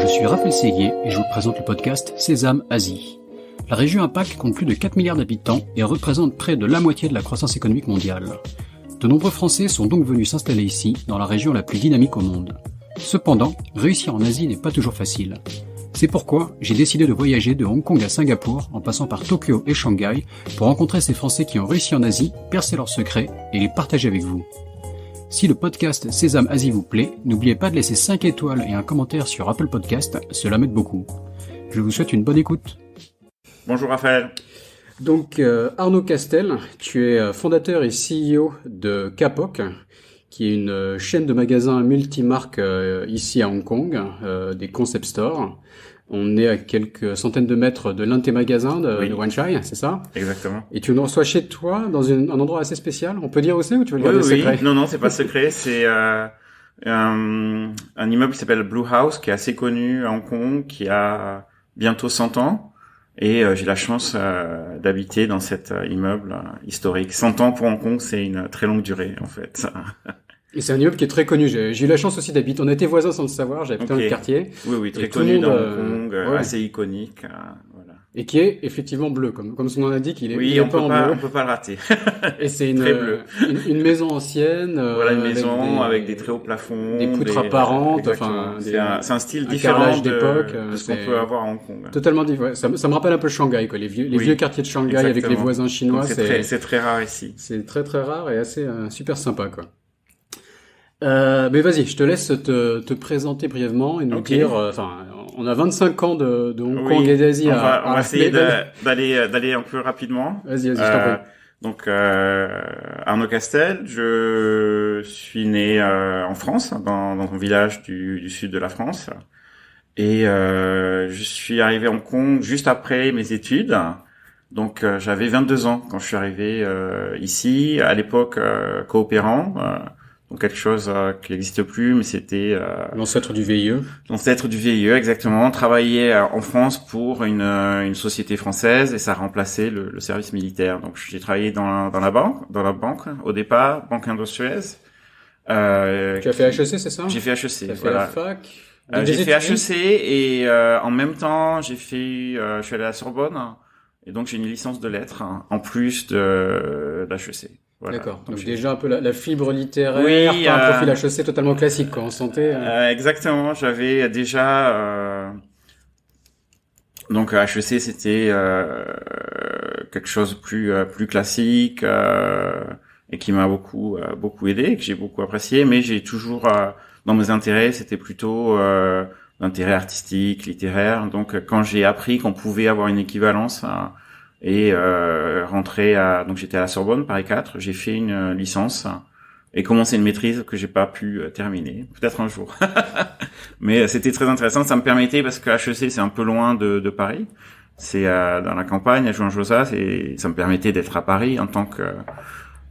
suis Raphaël Séguier et je vous présente le podcast Sésame Asie. La région APAC compte plus de 4 milliards d'habitants et représente près de la moitié de la croissance économique mondiale. De nombreux Français sont donc venus s'installer ici, dans la région la plus dynamique au monde. Cependant, réussir en Asie n'est pas toujours facile. C'est pourquoi j'ai décidé de voyager de Hong Kong à Singapour, en passant par Tokyo et Shanghai, pour rencontrer ces Français qui ont réussi en Asie, percer leurs secrets et les partager avec vous. Si le podcast Sésame Asie vous plaît, n'oubliez pas de laisser 5 étoiles et un commentaire sur Apple Podcast, cela m'aide beaucoup. Je vous souhaite une bonne écoute. Bonjour Raphaël. Donc Arnaud Castel, tu es fondateur et CEO de Kapok, qui est une chaîne de magasins multimarques ici à Hong Kong, des concept stores. On est à quelques centaines de mètres de l'un de tes magasins de Wan Chai, c'est ça? Exactement. Et tu nous reçois chez toi dans un endroit assez spécial. On peut dire où c'est ou tu veux le garder secret? Non, c'est pas secret. C'est un immeuble qui s'appelle Blue House, qui est assez connu à Hong Kong, qui a bientôt 100 ans. Et j'ai la chance d'habiter dans cet immeuble historique. 100 ans pour Hong Kong, c'est une très longue durée en fait. Et c'est un immeuble qui est très connu. J'ai eu la chance aussi d'habiter. On était voisins sans le savoir. J'ai habité dans le quartier. Oui, très connu dans Hong Kong, assez iconique. Voilà. Et qui est effectivement bleu, comme son nom l'indique. Il est on peut pas le rater. Et c'est une maison ancienne. Voilà, une maison avec des très hauts plafonds, des poutres apparentes. C'est un style différent d'époque. De ce qu'on peut avoir à Hong Kong. Totalement différent. Ça me rappelle un peu Shanghai, quoi. Les vieux quartiers de Shanghai avec les voisins chinois. C'est très rare ici. C'est très très rare et assez super sympa, quoi. Mais vas-y, je te laisse te présenter brièvement et nous dire, on a 25 ans de Hong Kong et d'Asie on va essayer d'aller un peu rapidement. Vas-y, je t'en prie. Donc, Arnaud Castel, je suis né en France, dans un village du sud de la France. Et je suis arrivé à Hong Kong juste après mes études. Donc, j'avais 22 ans quand je suis arrivé ici, à l'époque coopérant. Donc quelque chose qui n'existe plus, mais c'était l'ancêtre du VIE. L'ancêtre du VIE, exactement. Travaillait en France pour une société française et ça a remplacé le service militaire. Donc j'ai travaillé dans la banque au départ, Banque Indo-Suez. Tu as fait HEC, c'est ça? J'ai fait HEC. T'as fait la fac. J'ai fait HEC et en même temps je suis allé à la Sorbonne et donc j'ai une licence de lettres en plus de l'HEC. Voilà. D'accord. Donc déjà un peu la fibre littéraire, pas un profil HEC totalement classique, quoi. On sentait. Exactement. J'avais déjà donc HEC c'était quelque chose de plus classique et qui m'a beaucoup aidé, que j'ai beaucoup apprécié. Mais j'ai toujours dans mes intérêts, c'était plutôt l'intérêt artistique, littéraire. Donc quand j'ai appris qu'on pouvait avoir une équivalence et donc j'étais à la Sorbonne Paris 4, j'ai fait une licence et commencé une maîtrise que j'ai pas pu terminer, peut-être un jour. Mais c'était très intéressant, ça me permettait, parce que HEC c'est un peu loin de Paris, c'est dans la campagne à Jouan-Josas, et ça me permettait d'être à Paris en tant que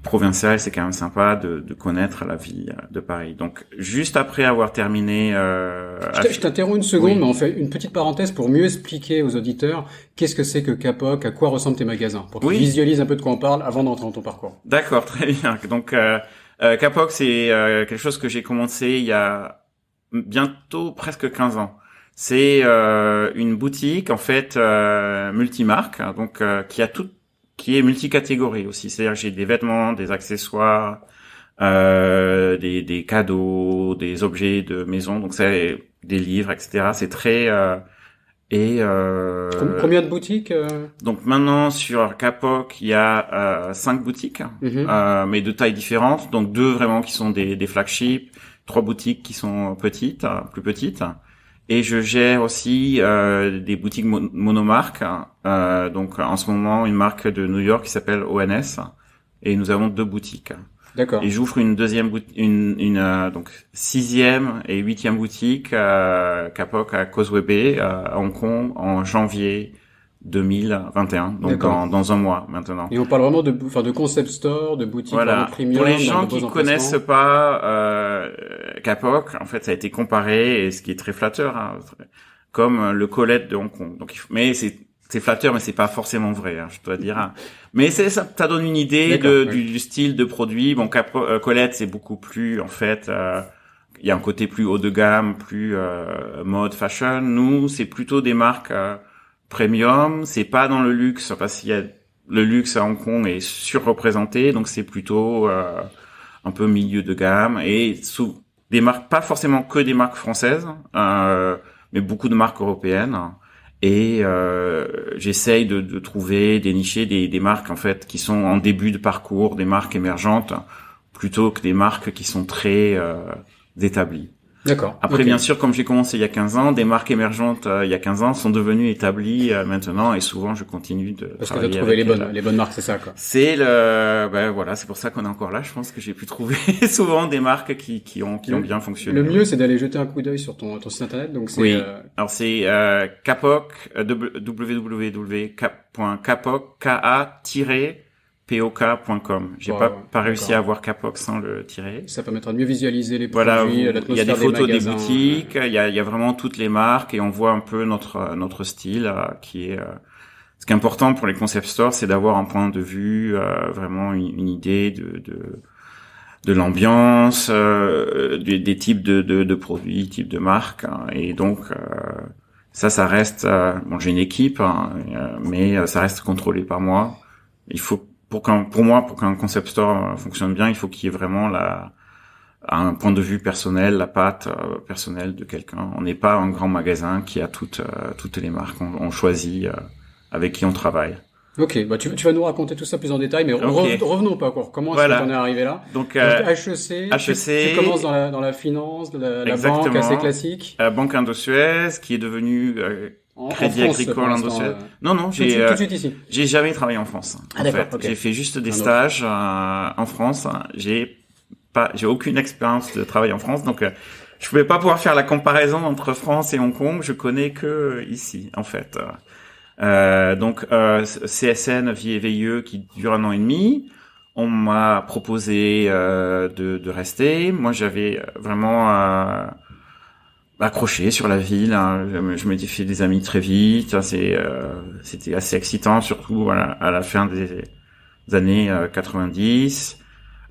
provincial. C'est quand même sympa de connaître la vie de Paris. Donc juste après avoir terminé je t'interromps une seconde, mais on fait une petite parenthèse pour mieux expliquer aux auditeurs qu'est-ce que c'est que Kapok, à quoi ressemblent tes magasins, pour qu'ils visualisent un peu de quoi on parle avant d'entrer dans ton parcours. D'accord, très bien. Donc Kapok, c'est quelque chose que j'ai commencé il y a bientôt presque 15 ans. C'est une boutique en fait multimarque, donc qui est multicatégorie aussi. C'est-à-dire que j'ai des vêtements, des accessoires, des cadeaux, des objets de maison, donc c'est des livres, etc. C'est très combien de boutiques Donc maintenant sur Kapok, il y a 5 boutiques, mais de tailles différentes. Donc 2 vraiment qui sont des flagships, 3 boutiques qui sont plus petites. Et je gère aussi des boutiques monomarques. Donc en ce moment, une marque de New York qui s'appelle ONS. Et nous avons 2 boutiques. D'accord. Et j'ouvre une deuxième donc 6e et 8e boutique Kapok à Causeway Bay à Hong Kong en janvier 2021, donc dans un mois maintenant. Et on parle vraiment de concept store, de boutique premium. Pour les gens qui connaissent pas Kapok, en fait, ça a été comparé, et ce qui est très flatteur, comme le Colette de Hong Kong. Donc, mais c'est flatteur, mais c'est pas forcément vrai, je dois dire. Mais ça donne une idée du style de produit. Bon, Colette, c'est beaucoup plus en fait il y a un côté plus haut de gamme, plus mode fashion. Nous, c'est plutôt des marques premium. C'est pas dans le luxe parce qu'il y a le luxe à Hong Kong est surreprésenté, donc c'est plutôt un peu milieu de gamme et sous des marques, pas forcément que des marques françaises, mais beaucoup de marques européennes. Et j'essaye de trouver, dénicher des marques en fait qui sont en début de parcours, des marques émergentes, plutôt que des marques qui sont très établies. D'accord. Après, bien sûr, comme j'ai commencé il y a 15 ans, des marques émergentes il y a 15 ans sont devenues établies maintenant, et souvent je continue de parce travailler que tu as trouvé avec les bonnes marques, c'est ça, quoi. C'est voilà, c'est pour ça qu'on est encore là. Je pense que j'ai pu trouver souvent des marques qui ont bien fonctionné. Le mieux, c'est d'aller jeter un coup d'œil sur ton site internet. Donc c'est oui. Alors c'est Kapok, www.kapok.com. J'ai pas réussi à avoir Kapok sans le tirer. Ça permettra de mieux visualiser les voilà, produits, il y a des photos des boutiques, il y a vraiment toutes les marques et on voit un peu notre style qui est ce qui est important pour les concept stores, c'est d'avoir un point de vue, vraiment une idée de l'ambiance, des types de produits, types de marques, hein, et donc ça reste. Bon, j'ai une équipe, hein, mais ça reste contrôlé par moi. Il faut pour qu'un concept store fonctionne bien, il faut qu'il y ait vraiment un point de vue personnel, la patte personnelle de quelqu'un. On n'est pas un grand magasin qui a toutes les marques. On choisit avec qui on travaille. Ok, bah tu vas nous raconter tout ça plus en détail, mais revenons pas encore. Comment est-ce qu'on est arrivé là? Donc HEC, tu commences dans la finance, la banque assez classique. Banque Indo-Suez, qui est devenue Crédit Agricole Indo-Suez. Non, tout de suite ici. J'ai jamais travaillé en France. Ah, d'accord. Okay. J'ai fait juste des stages en France. J'ai aucune expérience de travail en France, donc je pouvais pas pouvoir faire la comparaison entre France et Hong Kong. Je connais que ici, en fait. Donc CSN VIE qui dure 1 an et demi. On m'a proposé de rester. Moi, j'avais vraiment accroché sur la ville. Hein. Je m'étais fait des amis très vite. C'était assez excitant, surtout voilà, à la fin des années 90.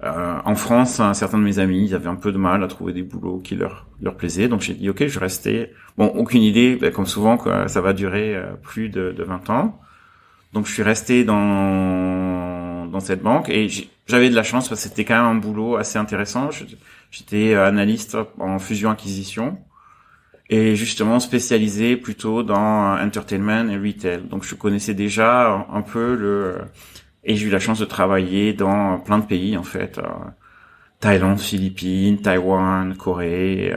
En France, certains de mes amis, ils avaient un peu de mal à trouver des boulots qui leur plaisaient. Donc j'ai dit ok, je restais. Bon, aucune idée, comme souvent, que ça va durer plus de 20 ans. Donc je suis resté dans cette banque et j'avais de la chance parce que c'était quand même un boulot assez intéressant. J'étais analyste en fusion-acquisition et justement spécialisé plutôt dans entertainment et retail. Donc je connaissais déjà un peu et j'ai eu la chance de travailler dans plein de pays en fait, Thaïlande, Philippines, Taïwan, Corée,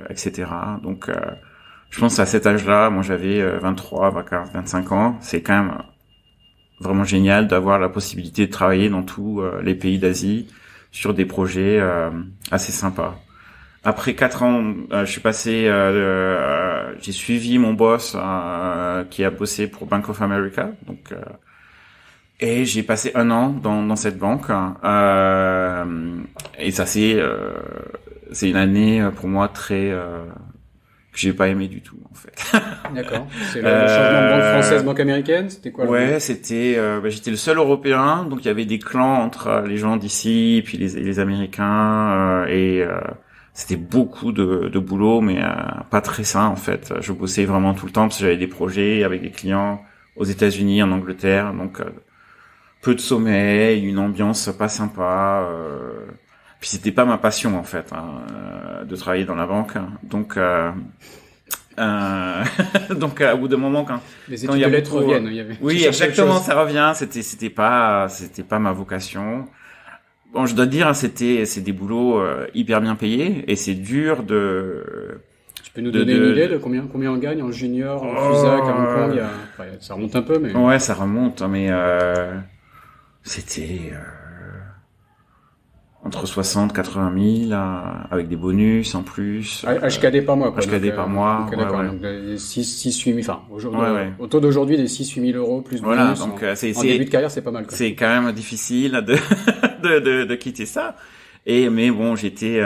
etc. Donc je pense à cet âge-là, moi j'avais 23, 25 ans, c'est quand même vraiment génial d'avoir la possibilité de travailler dans tous les pays d'Asie sur des projets assez sympas. Après 4 ans, je suis passé, j'ai suivi mon boss qui a bossé pour Bank of America, donc et j'ai passé 1 an dans cette banque et ça c'est une année pour moi très que j'ai pas aimé du tout en fait. D'accord. C'est le changement de banque française, banque américaine, c'était quoi? Ouais, c'était j'étais le seul Européen, donc il y avait des clans entre les gens d'ici puis les Américains et c'était beaucoup de boulot mais pas très sain en fait. Je bossais vraiment tout le temps parce que j'avais des projets avec des clients aux États-Unis, en Angleterre, donc peu de sommeil, une ambiance pas sympa. Puis c'était pas ma passion en fait, de travailler dans la banque. Donc donc au bout d'un moment quand les études de lettres reviennent, oui exactement, ça revient. C'était pas ma vocation. Bon, je dois te dire, c'est des boulots hyper bien payés et c'est dur de. Tu peux nous donner une idée de combien on gagne en junior, en Fusac, à Hong Kong? Ça remonte un peu, mais. Ouais, ça remonte, mais c'était entre 60 et 80 000 avec des bonus en plus. HKD par mois, quoi. HKD par mois. Okay, d'accord. Ouais. Donc 6-8 000, enfin, au taux d'aujourd'hui, des 6-8 000 euros plus bonus. Voilà, donc en début de carrière, c'est pas mal, quoi. C'est quand même difficile de quitter ça. Mais bon, j'étais,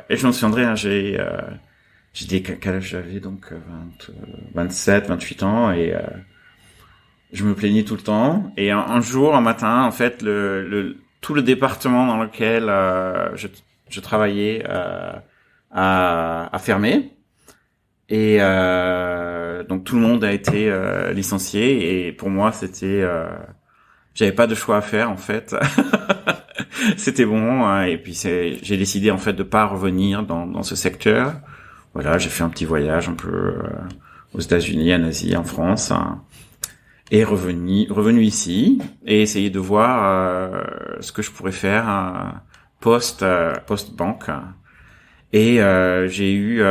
et je m'en souviendrai, hein, j'étais, quel âge j'avais, donc, 27, 28 ans, et, je me plaignais tout le temps. Et un jour, un matin, en fait, tout le département dans lequel je travaillais a fermé. Et donc tout le monde a été licencié. Et pour moi, j'avais pas de choix à faire en fait. C'était bon. Hein, et puis j'ai décidé en fait de pas revenir dans ce secteur. Voilà, j'ai fait un petit voyage un peu aux États-Unis, en Asie, en France, hein, et revenu ici et essayer de voir ce que je pourrais faire post banque. Et j'ai eu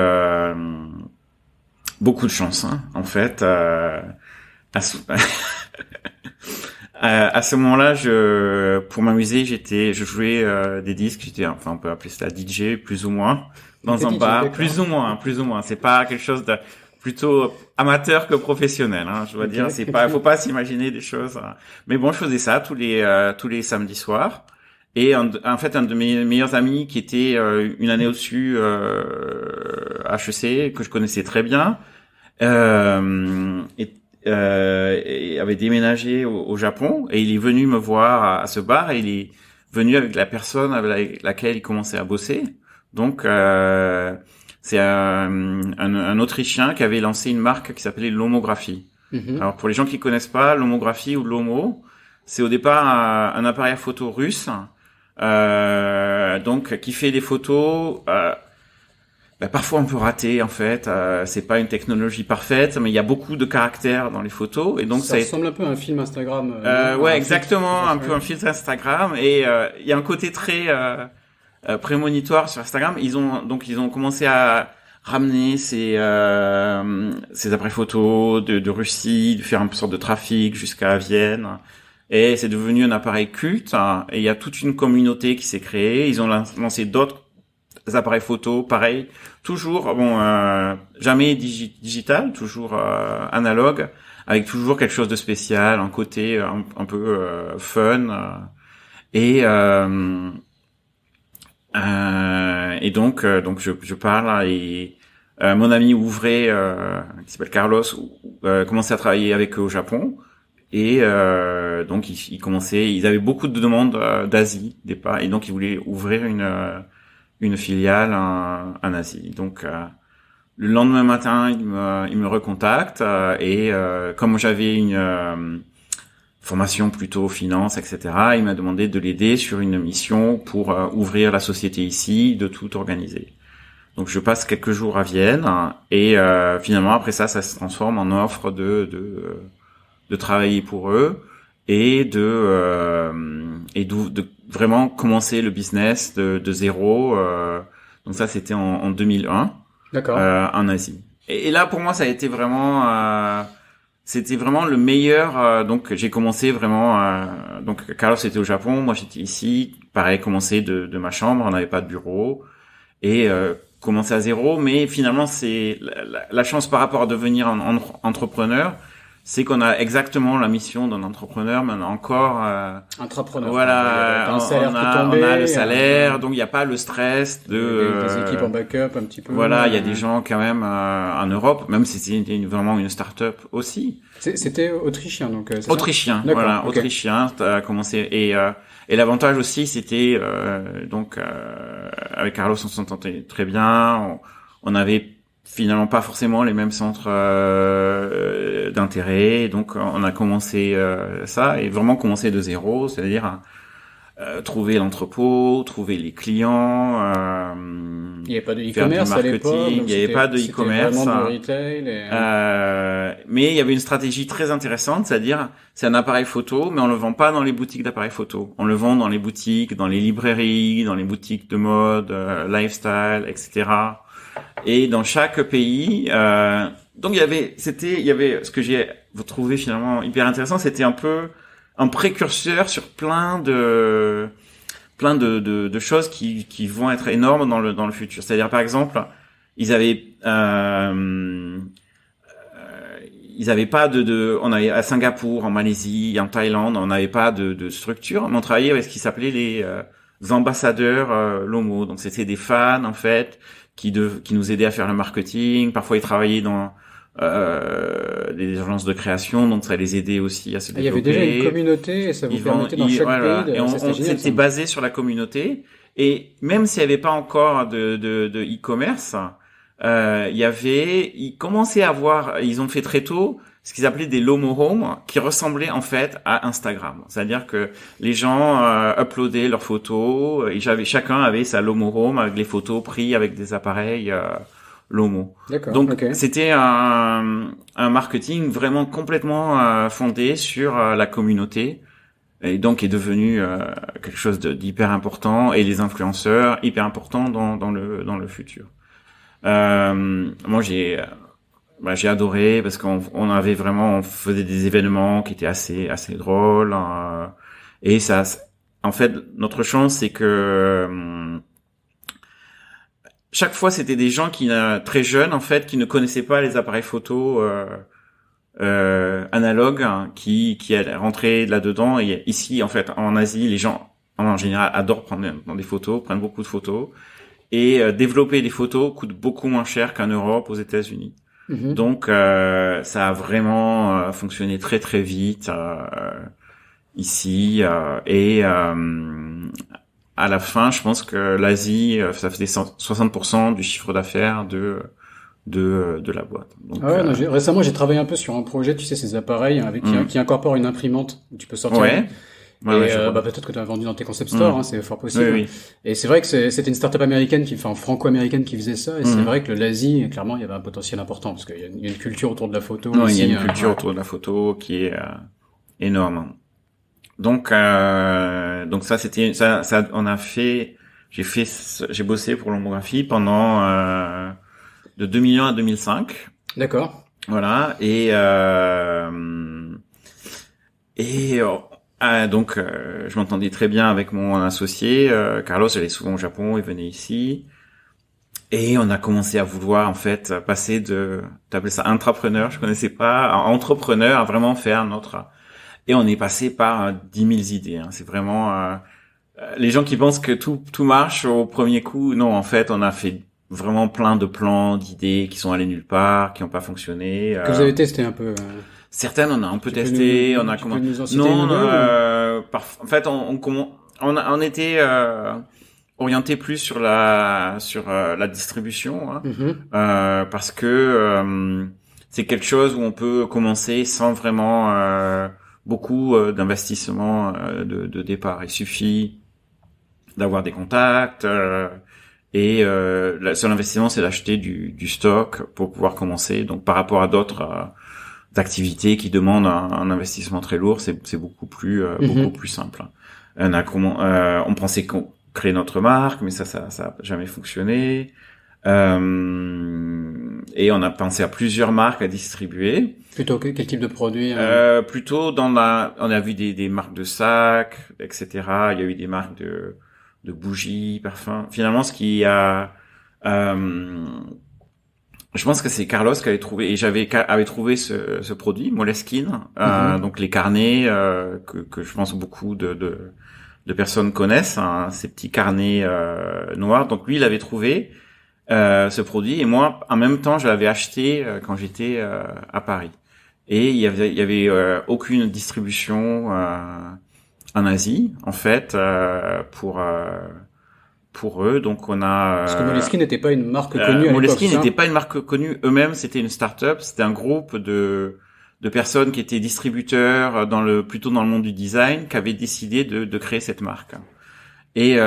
beaucoup de chance, hein, en fait. À ce moment-là, pour m'amuser, je jouais des disques. Enfin, on peut appeler ça DJ, plus ou moins, dans un bar, plus ou moins. C'est pas quelque chose de plutôt amateur que professionnel, hein. Je dois dire, faut pas s'imaginer des choses. Hein. Mais bon, je faisais ça tous les samedis soirs. Et en fait, un de mes meilleurs amis qui était une année au-dessus HEC, que je connaissais très bien, et avait déménagé au Japon, et il est venu me voir à ce bar, et il est venu avec la personne avec laquelle il commençait à bosser. Donc c'est un Autrichien qui avait lancé une marque qui s'appelait Lomographie. Alors pour les gens qui connaissent pas, Lomographie ou Lomo, c'est au départ un appareil photo russe, donc qui fait des photos parfois un peu ratées en fait. C'est pas une technologie parfaite, mais il y a beaucoup de caractères dans les photos, et donc ça ressemble un peu à un film Instagram. Ouais, exactement, un peu un filtre Instagram, et il y a un côté très prémonitoire sur Instagram. Ils ont commencé à ramener ces appareils photos de Russie, de faire une sorte de trafic jusqu'à Vienne. Et c'est devenu un appareil culte, hein, et il y a toute une communauté qui s'est créée. Ils ont lancé d'autres appareils photo, pareil, toujours jamais digital, toujours analogue, avec toujours quelque chose de spécial, un côté un peu fun, et donc je parle, et mon ami ouvrait qui s'appelle Carlos commençait à travailler avec eux au Japon. Et donc ils avaient beaucoup de demandes d'Asie départ, et donc ils voulaient ouvrir une filiale en Asie. Donc le lendemain matin, ils me recontactent, et comme j'avais une formation plutôt finance, etc., il m'a demandé de l'aider sur une mission pour ouvrir la société ici, de tout organiser. Donc je passe quelques jours à Vienne, et finalement après ça se transforme en offre de travailler pour eux, et de vraiment commencer le business de zéro. Donc ça, c'était en 2001. D'accord. En Asie. Et là, pour moi, ça a été vraiment c'était vraiment le meilleur. Donc j'ai commencé vraiment. Donc Carlos était au Japon, moi j'étais ici. Pareil, commencé de ma chambre, on n'avait pas de bureau, et commencer à zéro. Mais finalement, c'est la chance par rapport à devenir un entrepreneur. C'est qu'on a exactement la mission d'un entrepreneur, mais on a encore entrepreneur. Voilà, on a le salaire, donc il n'y a pas le stress des équipes en backup un petit peu. Voilà, il y a des gens quand même en Europe, même si c'était vraiment une start-up aussi. C'était autrichien, donc. C'est autrichien, ça voilà, okay. Autrichien. T'as commencé, et l'avantage aussi, c'était donc avec Carlos, on s'entendait très bien. On avait finalement pas forcément les mêmes centres d'intérêt, donc on a commencé ça, et vraiment commencé de zéro, c'est-à-dire trouver l'entrepôt, trouver les clients, il n'y avait pas de e-commerce à l'époque, il n'y avait pas de e-commerce, vraiment du retail, mais il y avait une stratégie très intéressante, c'est-à-dire c'est un appareil photo, mais on le vend pas dans les boutiques d'appareils photo, on le vend dans les boutiques, dans les librairies, dans les boutiques de mode, lifestyle, etc. Et dans chaque pays, donc il y avait ce que j'ai trouvé finalement hyper intéressant, c'était un peu un précurseur sur plein de choses qui vont être énormes dans le futur. C'est-à-dire par exemple, ils avaient pas on avait à Singapour, en Malaisie, en Thaïlande, on n'avait pas de structure, mais on travaillait avec ce qui s'appelait les ambassadeurs Lomo. Donc c'était des fans en fait qui nous aidaient à faire le marketing. Parfois ils travaillaient dans des agences de création, donc ça les aidait aussi à se développer. Il y avait déjà une communauté, et ça vous permettait dans chaque pays de... Et on s'était basé sur la communauté, Et même s'il n'y avait pas encore de e-commerce, ils commençaient à avoir, ils ont fait très tôt ce qu'ils appelaient des Lomo Home, qui ressemblaient en fait à Instagram. C'est-à-dire que les gens uploadaient leurs photos, et chacun avait sa Lomo Home avec les photos prises avec des appareils Lomo. D'accord. Donc c'était un marketing vraiment complètement fondé sur la communauté, et donc est devenu quelque chose d'hyper important, et les influenceurs hyper importants dans le futur. Moi j'ai adoré parce on faisait des événements qui étaient assez drôles, et ça, en fait, notre chance c'est que chaque fois c'était des gens très jeunes en fait, qui ne connaissaient pas les appareils photo analogues, hein, qui rentraient là-dedans. Et ici en fait en Asie, les gens en général adorent prendre des photos, prennent beaucoup de photos, et développer des photos coûte beaucoup moins cher qu'en Europe, aux États-Unis. Donc ça a vraiment fonctionné très très vite ici, et à la fin, je pense que l'Asie, ça faisait 60% du chiffre d'affaires de la boîte. Donc, récemment, j'ai travaillé un peu sur un projet, tu sais, ces appareils qui incorporent une imprimante où tu peux sortir. Ouais. Peut-être que tu as vendu dans tes concept stores, hein, c'est fort possible. Oui. Et c'est vrai que c'était une start-up américaine franco-américaine qui faisait ça. Et c'est vrai que l'Asie, clairement, il y avait un potentiel important parce qu'il y a une culture autour de la photo. Il y a une culture autour de la photo qui est énorme. Donc ça c'était ça j'ai bossé pour l'homographie pendant de 2001 à 2005. D'accord. Voilà, donc je m'entendais très bien avec mon associé Carlos. J'allais souvent au Japon, il venait ici, et on a commencé à vouloir en fait passer t'appelais ça intrapreneur, je connaissais pas, à entrepreneur, à vraiment faire notre. Et on est passé par 10 000 idées. Hein. C'est vraiment les gens qui pensent que tout marche au premier coup. Non, en fait, on a fait vraiment plein de plans, d'idées qui sont allées nulle part, qui n'ont pas fonctionné. Que vous avez testé un peu. Certaines, on a un peu testé. On a comment. Non, en fait, on était orienté plus sur la distribution, hein, parce que c'est quelque chose où on peut commencer sans vraiment beaucoup d'investissement de départ. Il suffit d'avoir des contacts, et le seul investissement, c'est d'acheter du stock pour pouvoir commencer. Donc par rapport à d'autres activités qui demandent un investissement très lourd, c'est beaucoup plus simple. On pensait créer notre marque, mais ça a jamais fonctionné. Et on a pensé à plusieurs marques à distribuer. Plutôt quel type de produit? Plutôt on a vu des marques de sacs, etc. Il y a eu des marques de bougies, parfums. Finalement, ce qui a, je pense que c'est Carlos qui avait trouvé, et avait trouvé ce produit, Moleskine, donc les carnets que je pense beaucoup de personnes connaissent, hein, ces petits carnets noirs. Donc lui, il avait trouvé ce produit, et moi, en même temps, je l'avais acheté quand j'étais à Paris. Et il y avait aucune distribution en Asie, en fait, pour eux. Donc on a parce que Moleskine n'était pas une marque connue. Moleskine n'était pas une marque connue eux-mêmes. C'était une start-up. C'était un groupe de personnes qui étaient distributeurs plutôt dans le monde du design, qui avaient décidé de créer cette marque. Et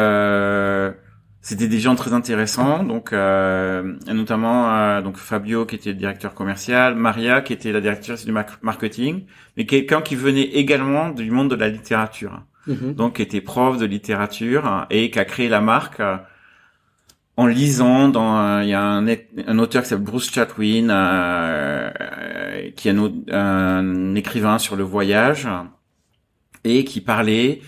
c'était des gens très intéressants, donc notamment donc Fabio qui était le directeur commercial, Maria qui était la directrice du marketing, mais quelqu'un qui venait également du monde de la littérature, donc qui était prof de littérature et qui a créé la marque en lisant. Il y a un auteur qui s'appelle Bruce Chatwin, qui est un écrivain sur le voyage, et qui parlait.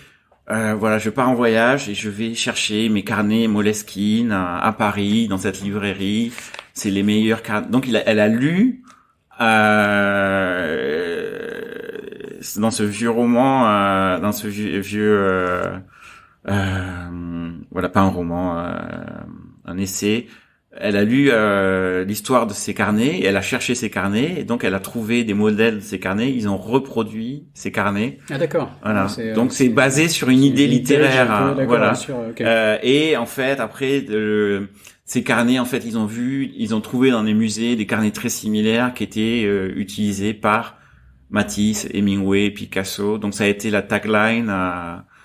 Voilà, je pars en voyage et je vais chercher mes carnets Moleskine à Paris, dans cette librairie. C'est les meilleurs carnets. Donc elle a lu dans ce vieux roman, dans ce vieux voilà, pas un roman, un essai elle a lu l'histoire de ces carnets, et elle a cherché ces carnets, et donc elle a trouvé des modèles de ces carnets. Ils ont reproduit ces carnets. Ah d'accord. Voilà. Donc c'est basé sur une idée littéraire. Voilà. Okay. Et en fait, après, ces carnets, en fait, ils ont trouvé dans les musées des carnets très similaires qui étaient utilisés par Matisse, Hemingway, Picasso. Donc ça a été la tagline.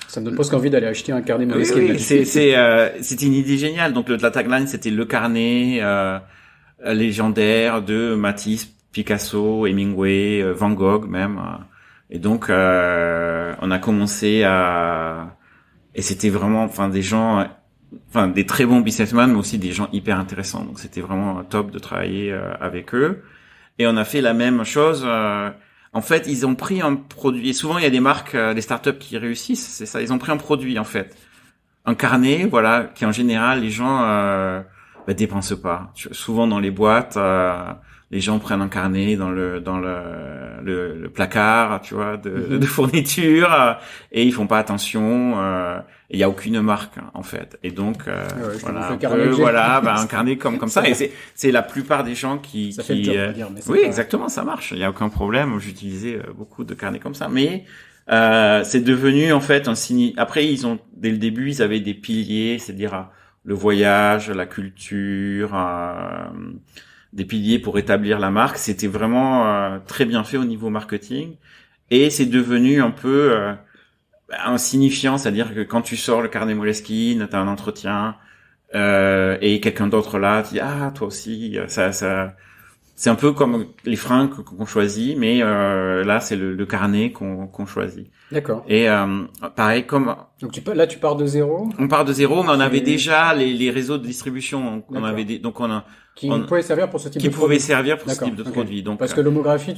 Ça me donne presque envie d'aller acheter un carnet Moleskine. Oui, c'était une idée géniale. Donc la tagline, c'était le carnet légendaire de Matisse, Picasso, Hemingway, Van Gogh même. Et donc on a commencé et c'était vraiment, des gens, des très bons businessmen, mais aussi des gens hyper intéressants. Donc c'était vraiment top de travailler avec eux. Et on a fait la même chose. En fait, ils ont pris un produit. Et souvent, il y a des marques, des startups qui réussissent. C'est ça. Ils ont pris un produit, en fait, un carnet, voilà, qui en général les gens dépensent pas. Souvent dans les boîtes, les gens prennent un carnet dans le placard, tu vois, de fourniture, et ils font pas attention. Et il y a aucune marque en fait. Et donc un carnet comme ça. Et c'est la plupart des gens qui ça fait le job, on va dire, mais oui, exactement, ça marche. Il y a aucun problème. J'utilisais beaucoup de carnets comme ça, mais c'est devenu en fait un signe. Après, dès le début, ils avaient des piliers, c'est-à-dire le voyage, la culture, des piliers pour établir la marque. C'était vraiment très bien fait au niveau marketing, et c'est devenu un peu insignifiant, c'est-à-dire que quand tu sors le carnet Moleskine, t'as un entretien et quelqu'un d'autre là, tu dis toi aussi, ça c'est un peu comme les fringues qu'on choisit, mais là c'est le carnet qu'on choisit. D'accord. Et pareil comme donc tu pars de zéro. On part de zéro, mais on avait déjà les réseaux de distribution. Qui pouvaient servir pour ce type de produit. Qui pouvaient servir pour ce type de produit. Donc parce que l'homographie,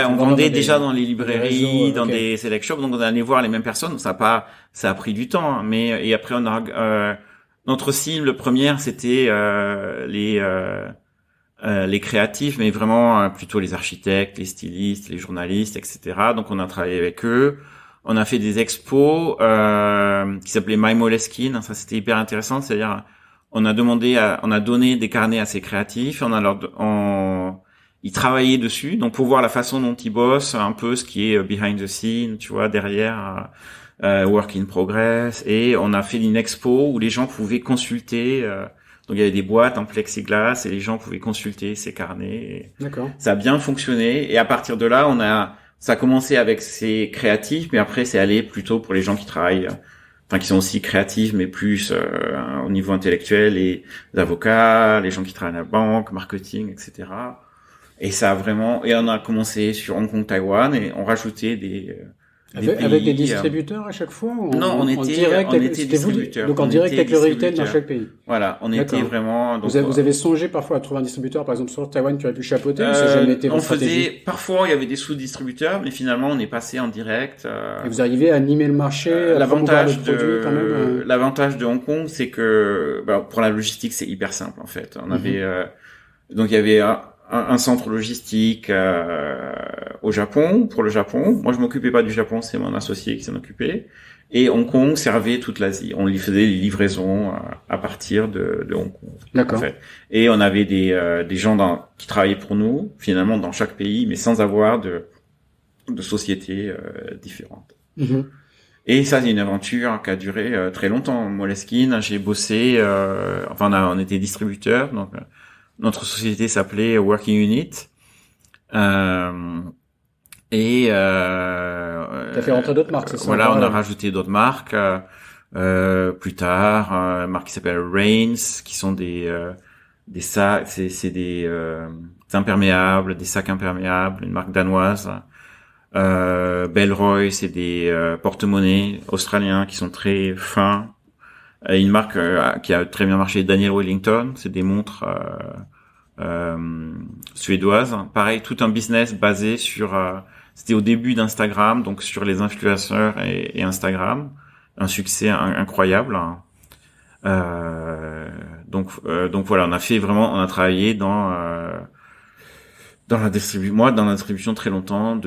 on vendait déjà dans les librairies, dans des select shops, donc on allait voir les mêmes personnes. Ça a pris du temps, mais et après notre cible première c'était les créatifs, mais vraiment plutôt les architectes, les stylistes, les journalistes, etc. Donc on a travaillé avec eux. On a fait des expos qui s'appelaient My Moleskine. Ça c'était hyper intéressant, c'est-à-dire on a donné des carnets à ces créatifs. Ils travaillaient dessus, donc pour voir la façon dont ils bossent, un peu ce qui est behind the scene, tu vois, derrière, work in progress. Et on a fait une expo où les gens pouvaient consulter. Donc il y avait des boîtes en plexiglas et les gens pouvaient consulter ces carnets. D'accord. Ça a bien fonctionné. Et à partir de là, ça a commencé avec ces créatifs, mais après c'est allé plutôt pour les gens qui travaillent, qui sont aussi créatifs, mais plus au niveau intellectuel, les avocats, les gens qui travaillent à la banque, marketing, etc. Et ça a vraiment, et on a commencé sur Hong Kong, Taïwan, et on rajoutait des avec des distributeurs à chaque fois ou Non, on était distributeurs. Donc en direct avec le retail dans chaque pays. Voilà, on était vraiment. Donc, vous avez songé parfois à trouver un distributeur, par exemple sur Taïwan, qui aurait pu chapeauter, ou ça n'a jamais été votre stratégie? Parfois il y avait des sous-distributeurs, mais finalement on est passé en direct. Et vous arrivez à animer le marché, l'avantage de Hong Kong, c'est que pour la logistique c'est hyper simple en fait. On avait donc il y avait un centre logistique au Japon, pour le Japon. Moi, je m'occupais pas du Japon, c'est mon associé qui s'en occupait. Et Hong Kong servait toute l'Asie. On lui faisait des livraisons à partir de Hong Kong. D'accord. En fait. Et on avait des gens qui travaillaient pour nous, finalement, dans chaque pays, mais sans avoir de sociétés différentes. Mm-hmm. Et ça, c'est une aventure qui a duré très longtemps. Moleskine, j'ai bossé, on était distributeurs, donc notre société s'appelait Working Unit. T'as fait rentrer d'autres marques, c'est ça? Voilà, on a rajouté d'autres marques plus tard, une marque qui s'appelle Rains, qui sont des sacs, c'est des imperméables, des sacs imperméables, une marque danoise. Bellroy, c'est des porte-monnaies australiens qui sont très fins. Et une marque qui a très bien marché, Daniel Wellington, c'est des montres suédoises. Pareil, tout un business basé sur c'était au début d'Instagram, donc sur les influenceurs et Instagram, un succès incroyable. Donc voilà, on a travaillé dans la distribution très longtemps.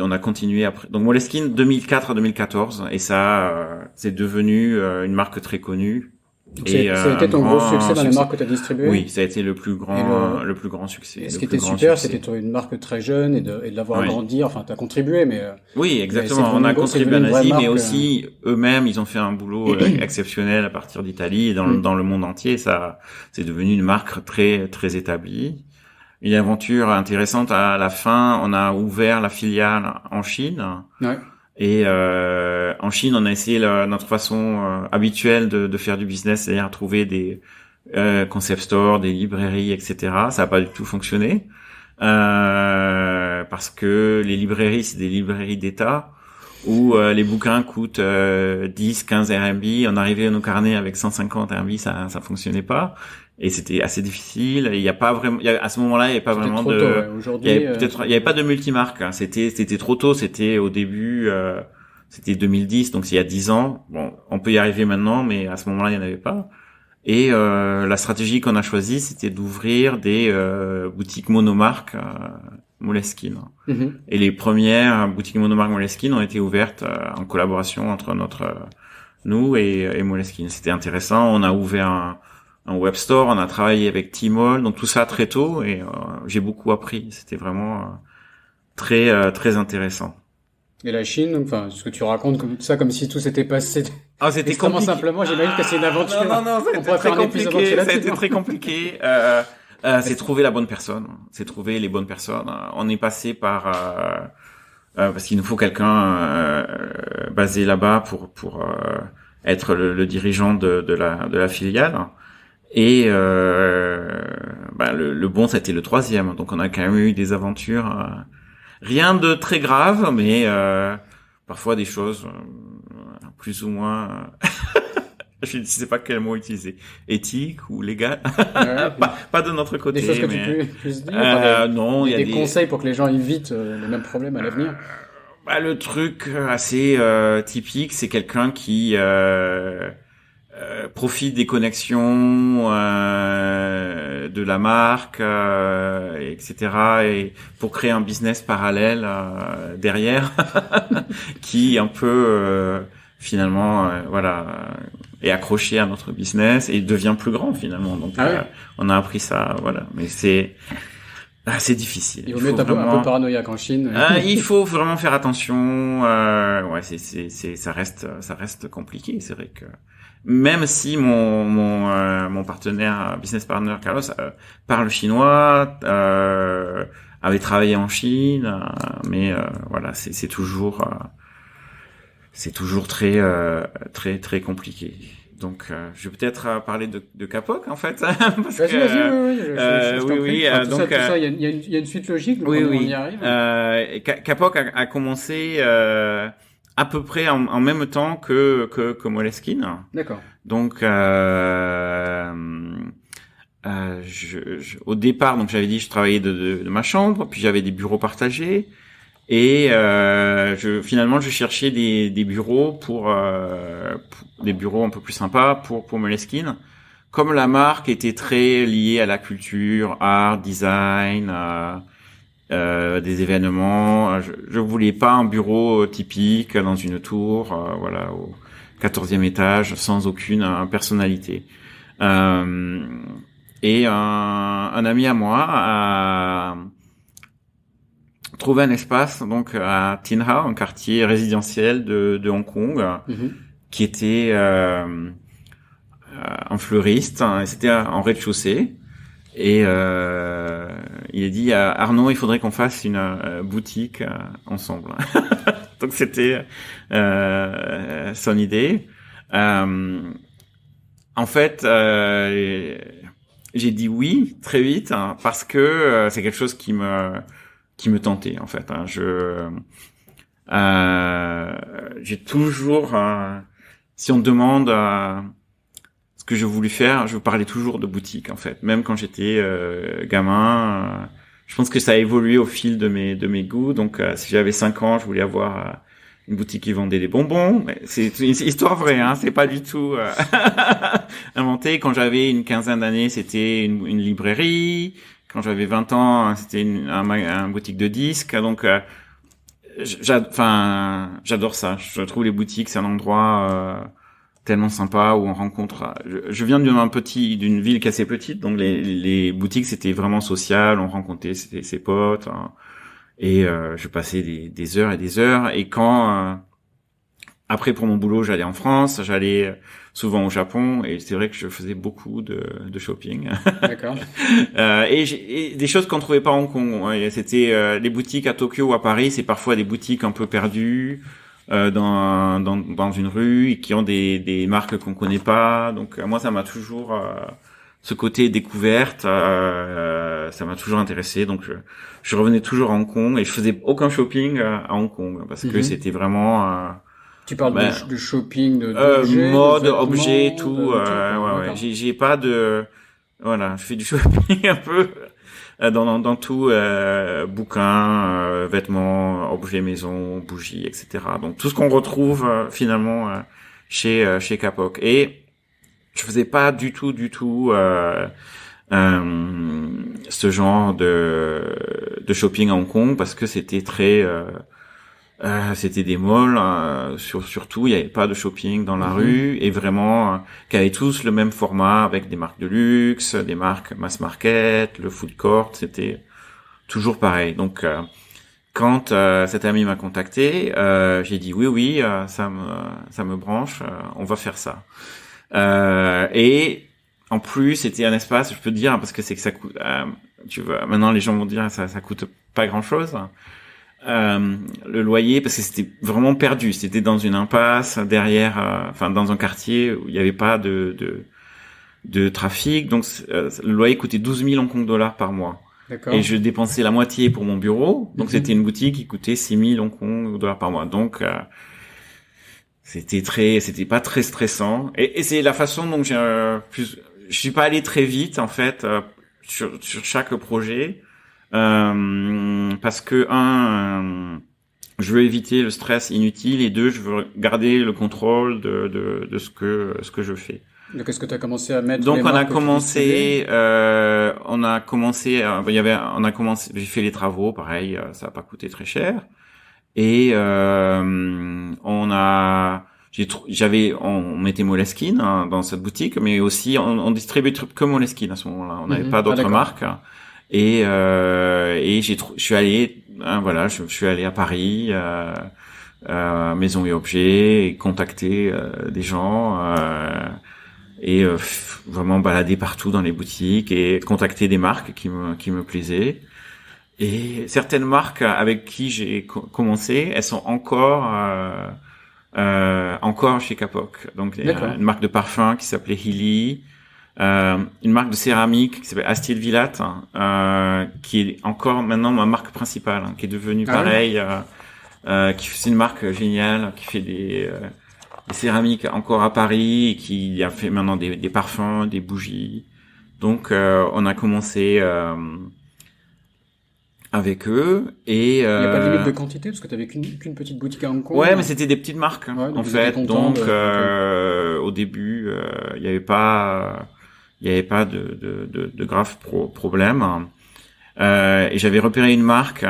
On a continué après. Donc Moleskine 2004 à 2014, et ça c'est devenu une marque très connue Donc ça a été ton gros succès dans les marques que tu as distribuées? Oui, ça a été le plus grand succès. Et ce qui était super, c'était une marque très jeune et de l'avoir agrandi. Enfin, tu as contribué, mais... Oui, exactement. On a contribué en Asie, mais aussi eux-mêmes, ils ont fait un boulot exceptionnel à partir d'Italie et dans le monde entier. Ça, c'est devenu une marque très, très établie. Une aventure intéressante. À la fin, on a ouvert la filiale en Chine. Ouais. Et en Chine, on a essayé notre façon habituelle de faire du business, c'est-à-dire trouver des concept stores, des librairies, etc. Ça n'a pas du tout fonctionné parce que les librairies, c'est des librairies d'État où les bouquins coûtent 10, 15 RMB. On arrivait à nos carnets avec 150 RMB, ça fonctionnait pas. Et c'était assez difficile. Il y a pas vraiment, à ce moment-là, il y avait pas vraiment de, Aujourd'hui, il y avait pas de multimarque. Hein. C'était trop tôt. C'était au début, c'était 2010, donc c'est il y a 10 ans. Bon, on peut y arriver maintenant, mais à ce moment-là, il y en avait pas. Et la stratégie qu'on a choisie, c'était d'ouvrir des boutiques monomarques Moleskine. Mm-hmm. Et les premières boutiques monomarques Moleskine ont été ouvertes en collaboration entre nous et Moleskine. C'était intéressant. On a ouvert un web store, on a travaillé avec Tmall, donc tout ça très tôt et j'ai beaucoup appris. C'était vraiment très très intéressant. Et la Chine, enfin, ce que tu racontes comme ça, comme si tout s'était passé c'était extrêmement simplement, j'imagine que c'est une aventure. Non, on pourrait faire un épisode entier là-dessus. Ça a été très compliqué. C'est trouver la bonne personne. C'est trouver les bonnes personnes. On est passé par parce qu'il nous faut quelqu'un basé là-bas pour être le dirigeant de la filiale. Et le bon, c'était le troisième. Donc on a quand même eu des aventures, rien de très grave, mais parfois des choses plus ou moins, je ne sais pas quel mot utiliser, éthique ou légal, pas de notre côté. Des choses que tu peux dire. Non, il y a des conseils pour que les gens évitent les mêmes problèmes à l'avenir. Le truc assez typique, c'est quelqu'un qui profite des connexions de la marque, etc. et pour créer un business parallèle derrière qui un peu finalement est accroché à notre business et devient plus grand finalement. Donc on a appris ça, voilà. Mais c'est difficile. Il vaut mieux être un peu paranoïaque en Chine. Il faut vraiment faire attention. Ça reste compliqué. C'est vrai que même si mon partenaire, business partner Carlos, parle chinois, avait travaillé en Chine, mais voilà, c'est toujours très très très compliqué. Donc, je vais peut-être parler de Kapok en fait, parce vas-y, oui. Donc, tout ça, il y a une suite logique. Donc on y arrive. Kapok a commencé à peu près en même temps que Moleskine. D'accord. Donc, au départ, donc j'avais dit, je travaillais de ma chambre, puis j'avais des bureaux partagés. Et finalement je cherchais des bureaux pour des bureaux un peu plus sympas pour Moleskine. Comme la marque était très liée à la culture, art, design, des événements, je voulais pas un bureau typique dans une tour, au 14e étage, sans aucune personnalité. Et un ami à moi a trouvé un espace donc à Tin Ha, un quartier résidentiel de Hong Kong, qui était un fleuriste, hein, c'était en rez-de-chaussée. Et il a dit à Arnaud, il faudrait qu'on fasse une boutique ensemble. Donc c'était son idée. En fait, j'ai dit oui très vite, hein, parce que c'est quelque chose qui me tentait en fait. Hein. J'ai toujours, si on me demande ce que je voulais faire, je parlais toujours de boutique en fait. Même quand j'étais gamin, je pense que ça a évolué au fil de mes goûts. Donc si j'avais 5 ans, je voulais avoir une boutique qui vendait des bonbons. Mais c'est une histoire vraie, hein. C'est pas du tout inventé. Quand j'avais une quinzaine d'années, c'était une librairie. Quand j'avais 20 ans, c'était un boutique de disques. Donc, j'adore ça. Je trouve les boutiques, c'est un endroit tellement sympa où on rencontre. Je viens d'une ville qui est assez petite, donc les boutiques c'était vraiment social, on rencontrait ses potes, hein, et je passais des heures et des heures. Et quand après pour mon boulot j'allais en France, j'allais souvent au Japon, et c'est vrai que je faisais beaucoup de shopping. D'accord. Et des choses qu'on trouvait pas à Hong Kong. Ouais, c'était les boutiques à Tokyo ou à Paris, c'est parfois des boutiques un peu perdues. Dans une rue, et qui ont des marques qu'on connaît pas. Donc moi ça m'a toujours ce côté découverte, ça m'a toujours intéressé. Donc je revenais toujours à Hong Kong, et je faisais aucun shopping à Hong Kong parce que c'était vraiment tu parles de shopping, d'objets, mode, de vêtements, objets, tout. Ouais. J'ai pas de voilà, je fais du shopping un peu dans tout, bouquins, vêtements, objets maison, bougies, etc. Donc tout ce qu'on retrouve finalement chez Kapok. Et je faisais pas du tout ce genre de shopping à Hong Kong, parce que c'était très c'était des malls, surtout il y avait pas de shopping dans la rue, et vraiment qui avaient tous le même format, avec des marques de luxe, des marques mass market, le food court, c'était toujours pareil. Donc quand cet ami m'a contacté, j'ai dit oui, ça me branche, on va faire ça. Et en plus c'était un espace, je peux te dire, parce que c'est que ça coûte, tu vois, maintenant les gens vont dire ça coûte pas grand-chose. Le loyer, parce que c'était vraiment perdu, c'était dans une impasse derrière, enfin dans un quartier où il n'y avait pas de trafic, donc le loyer coûtait 12 000 Hong Kong dollars par mois. D'accord. Et je dépensais la moitié pour mon bureau, donc c'était une boutique qui coûtait 6 000 Hong Kong dollars par mois. Donc c'était pas très stressant, et c'est la façon dont je suis pas allé très vite en fait sur chaque projet. Parce que je veux éviter le stress inutile, et deux, je veux garder le contrôle de ce que je fais. Donc est-ce que tu as commencé à mettre donc on a commencé j'ai fait les travaux, pareil, ça a pas coûté très cher, et on mettait Moleskine dans cette boutique, mais aussi on distribuait que Moleskine à ce moment-là, on n'avait pas d'autres marques. Et je suis allé, je suis allé à Paris, Maison et Objets, et contacter des gens, et vraiment balader partout dans les boutiques, et contacter des marques qui me plaisaient. Et certaines marques avec qui j'ai commencé, elles sont encore chez Kapok. Donc il y a une marque de parfum qui s'appelait Healy. Une marque de céramique qui s'appelle Astier Villat, qui est encore maintenant ma marque principale, qui est devenue pareil, c'est une marque géniale, qui fait des céramiques encore à Paris, et qui a fait maintenant des parfums, des bougies. Donc on a commencé avec eux, et il y a pas de limite de quantité, parce que tu avais qu'une petite boutique à Hong Kong. Ouais, mais c'était des petites marques en fait. Donc au début il y avait pas de graves problèmes. Et j'avais repéré une marque,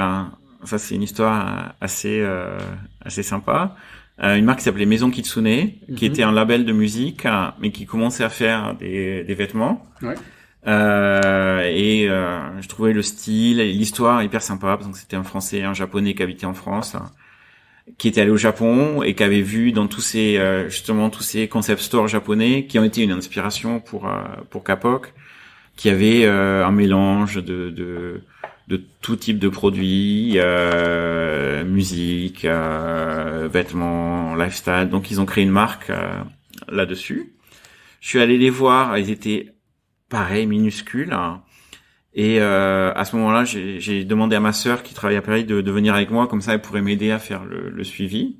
ça c'est une histoire assez sympa, une marque qui s'appelait Maison Kitsune, qui était un label de musique, mais qui commençait à faire des vêtements. Ouais. Je trouvais le style et l'histoire hyper sympa, parce que c'était un Français et un Japonais qui habitaient en France, qui était allé au Japon, et qui avait vu dans tous ces concept stores japonais, qui ont été une inspiration pour Kapok, qui avait un mélange de tout type de produits, musique, vêtements, lifestyle. Donc ils ont créé une marque là-dessus. Je suis allé les voir, ils étaient pareil, minuscules. Et à ce moment-là, j'ai demandé à ma sœur qui travaille à Paris de venir avec moi, comme ça elle pourrait m'aider à faire le suivi.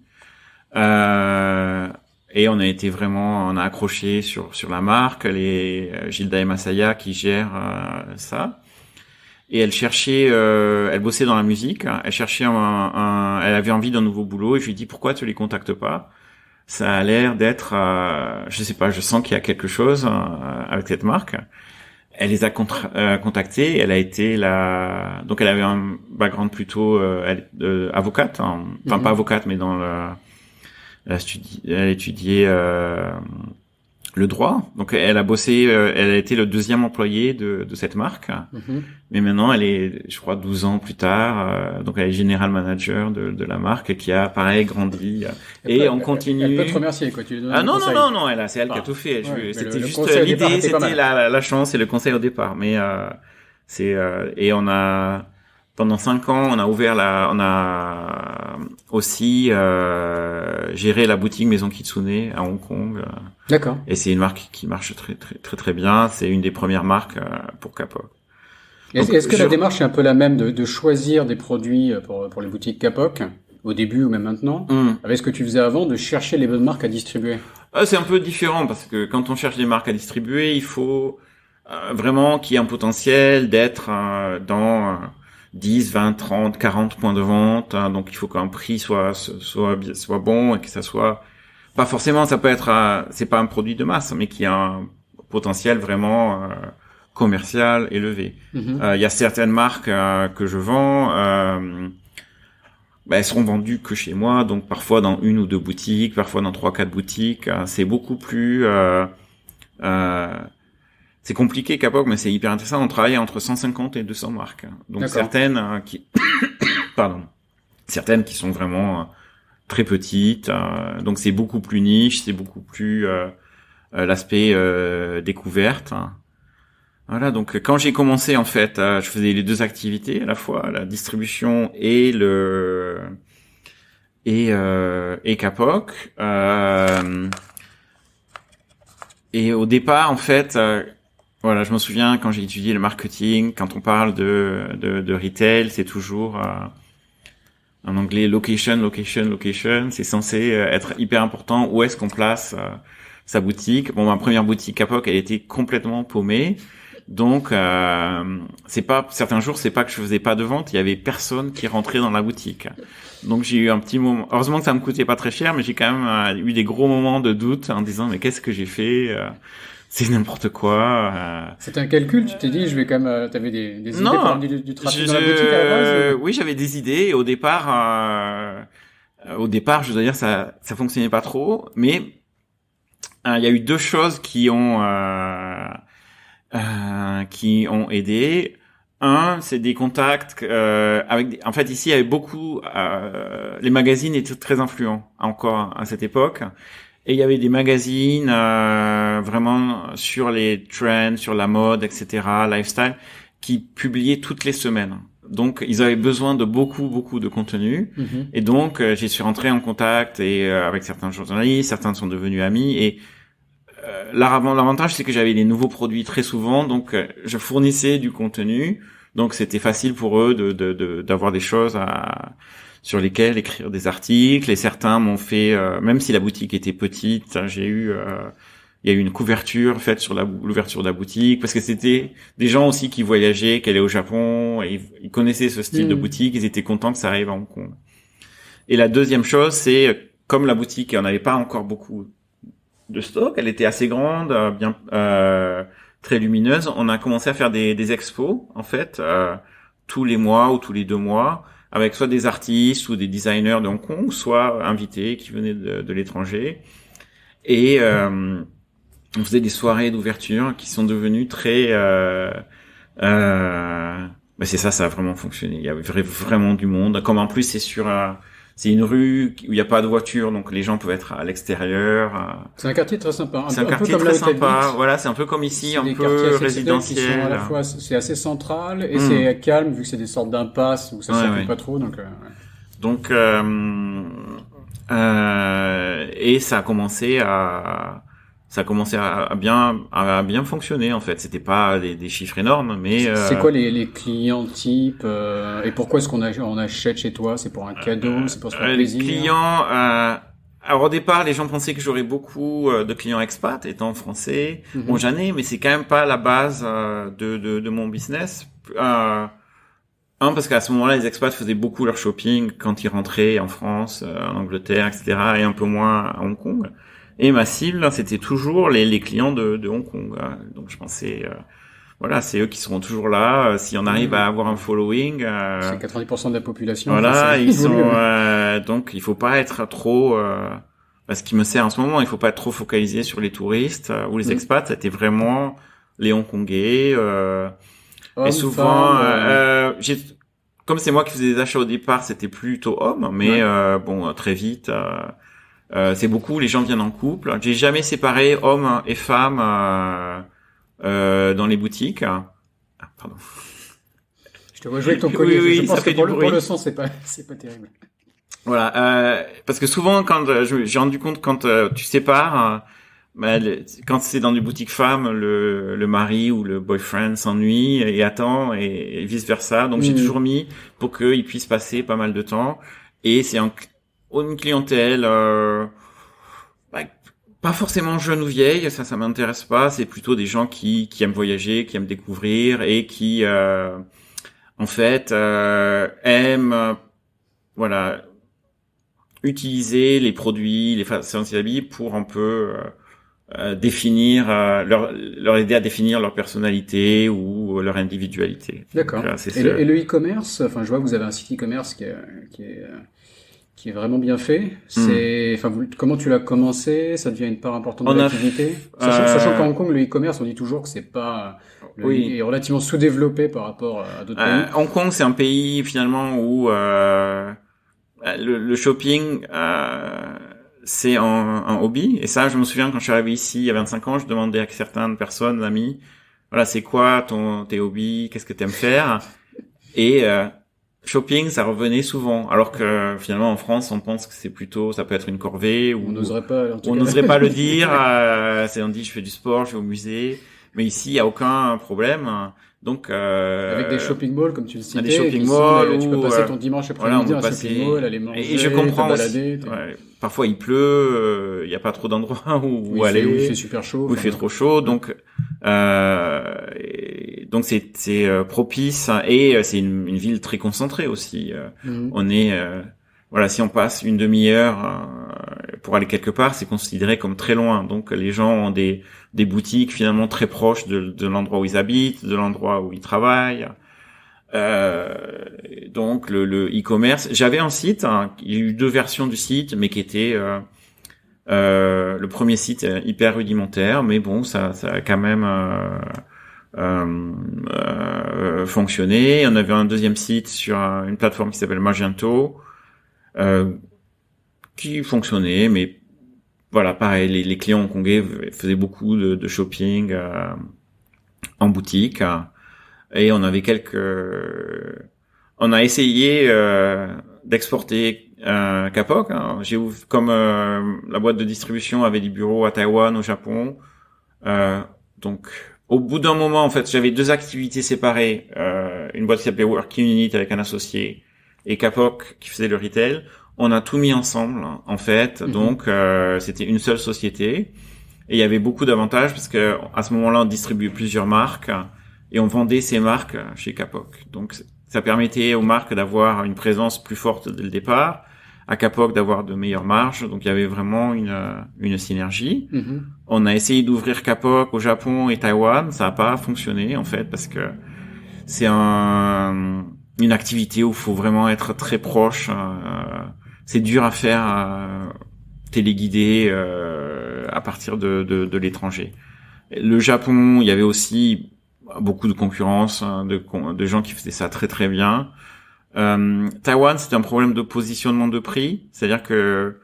Et on a accroché sur la marque, Gilda et Masaya qui gèrent ça. Et elle bossait dans la musique, elle cherchait elle avait envie d'un nouveau boulot, et je lui ai dit pourquoi tu les contactes pas? Ça a l'air d'être, je sais pas, je sens qu'il y a quelque chose avec cette marque. Elle les a contactés. Elle a été donc elle avait un background plutôt avocate, enfin pas avocate, mais dans elle a étudié le droit. Donc elle a bossé, elle a été le deuxième employé de cette marque. Mais maintenant elle est, je crois, 12 ans plus tard, donc elle est general manager de la marque qui a pareil grandi. On continue. Elle peut te remercier, quoi. Tu lui donnes non, c'est elle qui a tout fait. C'était juste l'idée, c'était la chance et le conseil au départ. Mais et on a pendant 5 ans, on a aussi géré la boutique Maison Kitsune à Hong Kong. D'accord. Et c'est une marque qui marche très bien. C'est une des premières marques pour Kapok. Est-ce que la démarche est un peu la même de choisir des produits pour les boutiques Kapok au début ou même maintenant, avec ce que tu faisais avant, de chercher les bonnes marques à distribuer? C'est un peu différent parce que quand on cherche des marques à distribuer, il faut vraiment qu'il y ait un potentiel d'être dans 10, 20, 30, 40 points de vente. Donc il faut qu'un prix soit bon et que ça soit pas forcément, ça peut être c'est pas un produit de masse, mais qui a un potentiel vraiment commercial élevé. Il y a certaines marques que je vends, elles seront vendues que chez moi, donc parfois dans 1 ou 2 boutiques, parfois dans 3, 4 boutiques. C'est beaucoup plus c'est compliqué Kapok, mais c'est hyper intéressant. On travaille entre 150 et 200 marques. Donc certaines certaines qui sont vraiment très petites. Donc c'est beaucoup plus niche, c'est beaucoup plus l'aspect découverte. Voilà, donc quand j'ai commencé en fait, je faisais les 2 activités à la fois, la distribution et Kapok. Et au départ en fait, voilà, je me souviens quand j'ai étudié le marketing, quand on parle de retail, c'est toujours en anglais location. C'est censé être hyper important. Où est-ce qu'on place sa boutique? Bon, ma première boutique Kapok, elle était complètement paumée. Donc, certains jours, c'est pas que je faisais pas de vente, il y avait personne qui rentrait dans la boutique. Donc, j'ai eu un petit moment, heureusement que ça me coûtait pas très cher, mais j'ai quand même eu des gros moments de doute en disant, mais qu'est-ce que j'ai fait? C'est n'importe quoi. C'était un calcul, tu t'es dit, je vais quand même, t'avais des idées pour avoir du trafic dans la boutique à la base? Oui, j'avais des idées, et au départ, je dois dire, ça fonctionnait pas trop, mais, il y a eu 2 choses qui ont aidé. Un, c'est des contacts en fait ici il y avait beaucoup les magazines étaient très influents encore à cette époque et il y avait des magazines vraiment sur les trends, sur la mode, etc., lifestyle, qui publiaient toutes les semaines. Donc ils avaient besoin de beaucoup de contenu et donc j'ai suis rentré en contact avec certains journalistes, certains sont devenus amis et l'avantage, c'est que j'avais des nouveaux produits très souvent, donc je fournissais du contenu, donc c'était facile pour eux d'avoir des choses sur lesquelles écrire des articles. Et certains m'ont fait, même si la boutique était petite, il y a eu une couverture faite sur l'ouverture de la boutique, parce que c'était des gens aussi qui voyageaient, qui allaient au Japon, et ils connaissaient ce style de boutique, ils étaient contents que ça arrive à Hong Kong. Et la deuxième chose, c'est comme la boutique, on n'avait pas encore beaucoup de stock, elle était assez grande, bien très lumineuse. On a commencé à faire des expos en fait tous les mois ou tous les 2 mois avec soit des artistes ou des designers de Hong Kong, soit invités qui venaient de l'étranger. Et on faisait des soirées d'ouverture qui sont devenues très c'est ça a vraiment fonctionné. Il y avait vraiment du monde. Comme en plus c'est une rue où il n'y a pas de voiture, donc les gens peuvent être à l'extérieur. C'est un quartier très sympa. C'est un quartier très sympa. Voilà, c'est un peu comme ici, un peu résidentiel. Qui sont à la fois, c'est assez central et c'est calme vu que c'est des sortes d'impasses où ça circule pas trop. Donc, et ça a commencé à bien fonctionner en fait. C'était pas des chiffres énormes, mais c'est quoi les clients types et pourquoi est-ce qu'on achète chez toi? C'est pour un cadeau, c'est pour se faire plaisir? Les clients, alors au départ, les gens pensaient que j'aurais beaucoup de clients expats étant français. Bon, j'en ai, mais c'est quand même pas la base de mon business. Parce qu'à ce moment-là, les expats faisaient beaucoup leur shopping quand ils rentraient en France, en Angleterre, etc., et un peu moins à Hong Kong. Et ma cible, c'était toujours les clients de Hong Kong. Donc je pensais, voilà, c'est eux qui seront toujours là. Si on arrive à avoir un following, c'est 90% de la population. Voilà, ils sont. Donc il faut pas être trop ce qui me sert en ce moment. Il faut pas être trop focalisé sur les touristes ou les expats. C'était vraiment les Hongkongais. Et souvent, comme c'est moi qui faisais des achats au départ, c'était plutôt hommes, mais très vite, c'est beaucoup. Les gens viennent en couple. J'ai jamais séparé hommes et femmes dans les boutiques. Ah, pardon. Je te vois jouer avec ton collier. Oui, je pense ça fait que pour bruit. le son, c'est pas terrible. Voilà, parce que souvent, quand j'ai rendu compte quand tu sépares, quand c'est dans des boutiques femmes, le mari ou le boyfriend s'ennuie et attend et vice versa. Donc j'ai toujours mis pour qu'ils puissent passer pas mal de temps. Et c'est une clientèle pas forcément jeune ou vieille, ça m'intéresse pas. C'est plutôt des gens qui aiment voyager, qui aiment découvrir et qui en fait aiment utiliser les produits, les façons d'habiller pour un peu définir leur aider à définir leur personnalité ou leur individualité. D'accord. Donc, et le e-commerce, enfin je vois que vous avez un site e-commerce qui est vraiment bien fait. Comment tu l'as commencé? Ça devient une part importante de l'activité. Sachant qu'à Hong Kong, le e-commerce, on dit toujours que c'est pas est relativement sous-développé par rapport à d'autres pays. Hong Kong, c'est un pays finalement où le shopping c'est un hobby, et ça je me souviens quand je suis arrivé ici il y a 25 ans, je demandais à certaines personnes, amis, voilà, c'est quoi tes hobbies, qu'est-ce que t'aimes faire, et shopping ça revenait souvent, alors que finalement en France on pense que c'est plutôt, ça peut être une corvée, ou on n'oserait pas le dire, on dit je fais du sport, je vais au musée, mais ici il y a aucun problème. Donc avec des shopping malls comme tu le citais, des shopping malls tu peux passer ton dimanche après-midi à un shopping mall, aller manger, et je comprends te balader. Parfois il pleut, il y a pas trop d'endroits où aller, où il fait super chaud, où il fait trop chaud, donc c'est propice, et c'est une ville très concentrée aussi. On est si on passe une demi-heure pour aller quelque part, c'est considéré comme très loin. Donc les gens ont des boutiques finalement très proches de l'endroit où ils habitent, de l'endroit où ils travaillent. Donc le e-commerce, j'avais un site, il y a eu 2 versions du site, mais qui était le premier site hyper rudimentaire, mais bon, ça a quand même fonctionné. On avait un deuxième site sur une plateforme qui s'appelle Magento, qui fonctionnait, mais voilà, pareil, les clients hongkongais faisaient beaucoup de shopping en boutique, et on avait on a essayé d'exporter Kapok. Comme la boîte de distribution avait des bureaux à Taïwan, au Japon, donc au bout d'un moment, en fait, j'avais 2 activités séparées, une boîte qui s'appelait Working Unit avec un associé, et Kapok qui faisait le retail. On a tout mis ensemble, en fait. Donc c'était une seule société, et il y avait beaucoup d'avantages parce que à ce moment-là, on distribuait plusieurs marques et on vendait ces marques chez Kapok. Donc ça permettait aux marques d'avoir une présence plus forte dès le départ, à Kapok d'avoir de meilleures marges. Donc il y avait vraiment une synergie. On a essayé d'ouvrir Kapok au Japon et Taïwan, ça n'a pas fonctionné en fait, parce que c'est une activité où il faut vraiment être très proche. C'est dur à faire téléguidé à partir de l'étranger. Le Japon, il y avait aussi beaucoup de concurrence, de gens qui faisaient ça très très bien. Taïwan, c'était un problème de positionnement de prix, c'est-à-dire que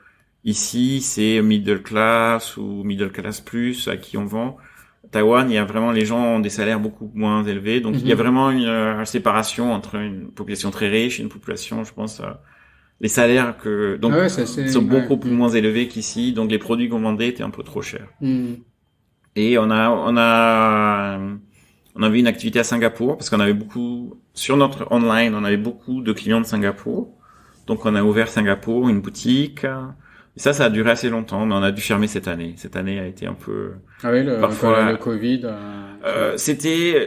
ici c'est middle class ou middle class plus à qui on vend. Taïwan, il y a vraiment, les gens ont des salaires beaucoup moins élevés, donc il y a vraiment une séparation entre une population très riche et une population, je pense, les salaires sont beaucoup moins élevés qu'ici, donc les produits qu'on vendait étaient un peu trop chers. Et on avait une activité à Singapour, parce qu'on avait sur notre online, on avait beaucoup de clients de Singapour. Donc on a ouvert Singapour, une boutique. Et ça a duré assez longtemps, mais on a dû fermer cette année. Cette année a été un peu... Ah oui, parfois le Covid.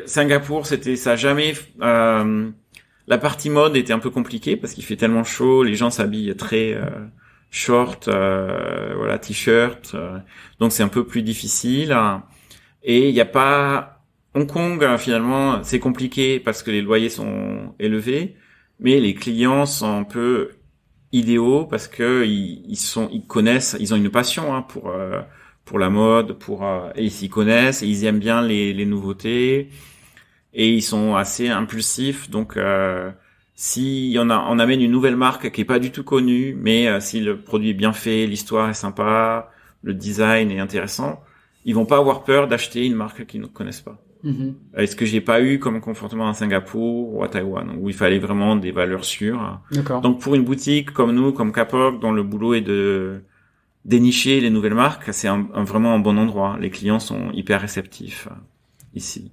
Singapour, ça a jamais... la partie mode était un peu compliquée, parce qu'il fait tellement chaud, les gens s'habillent très short, t-shirt. Donc c'est un peu plus difficile. Et il n'y a pas... Hong Kong, finalement, c'est compliqué parce que les loyers sont élevés, mais les clients sont un peu idéaux parce que ils connaissent, ils ont une passion pour la mode, et ils s'y connaissent et ils aiment bien les nouveautés et ils sont assez impulsifs. Donc si on amène une nouvelle marque qui est pas du tout connue, mais si le produit est bien fait, l'histoire est sympa, le design est intéressant, ils vont pas avoir peur d'acheter une marque qu'ils ne connaissent pas. Est-ce que j'ai pas eu comme comportement à Singapour ou à Taïwan, où il fallait vraiment des valeurs sûres. D'accord. Donc pour une boutique comme nous, comme Kapok, dont le boulot est de dénicher les nouvelles marques, c'est vraiment un bon endroit. Les clients sont hyper réceptifs ici.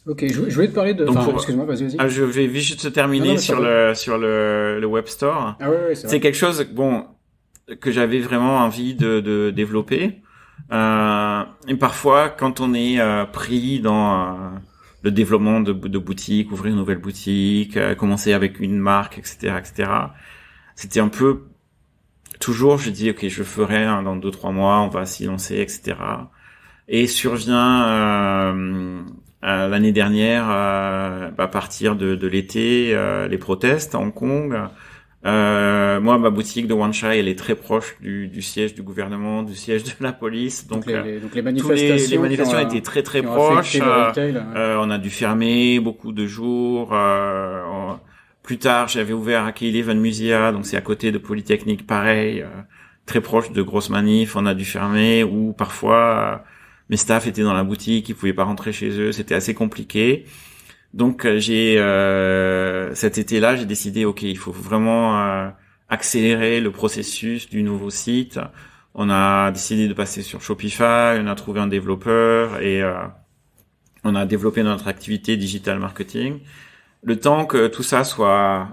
Ok, je voulais te parler de... Donc excuse-moi, vas-y. Je vais juste terminer sur le web store. Ah ouais, c'est quelque chose, que j'avais vraiment envie de développer. Et parfois, quand on est pris dans le développement de boutiques, ouvrir une nouvelle boutique, commencer avec une marque, etc., c'était un peu toujours, je dis ok, je ferai dans 2-3 mois, on va s'y lancer, etc. Et survient l'année dernière, à partir de l'été, les protestes à Hong Kong. Moi, ma boutique de Wan Chai, elle est très proche du siège du gouvernement, du siège de la police. Donc les manifestations, les manifestations étaient très très proches. On a dû fermer beaucoup de jours. Plus tard, j'avais ouvert à K11 Musea, donc c'est à côté de Polytechnique, pareil, très proche de grosses manifs. On a dû fermer, ou parfois mes staffs étaient dans la boutique, ils pouvaient pas rentrer chez eux, c'était assez compliqué. Donc cet été-là, j'ai décidé, ok, il faut vraiment accélérer le processus du nouveau site. On a décidé de passer sur Shopify, on a trouvé un développeur et on a développé notre activité digital marketing. Le temps que tout ça soit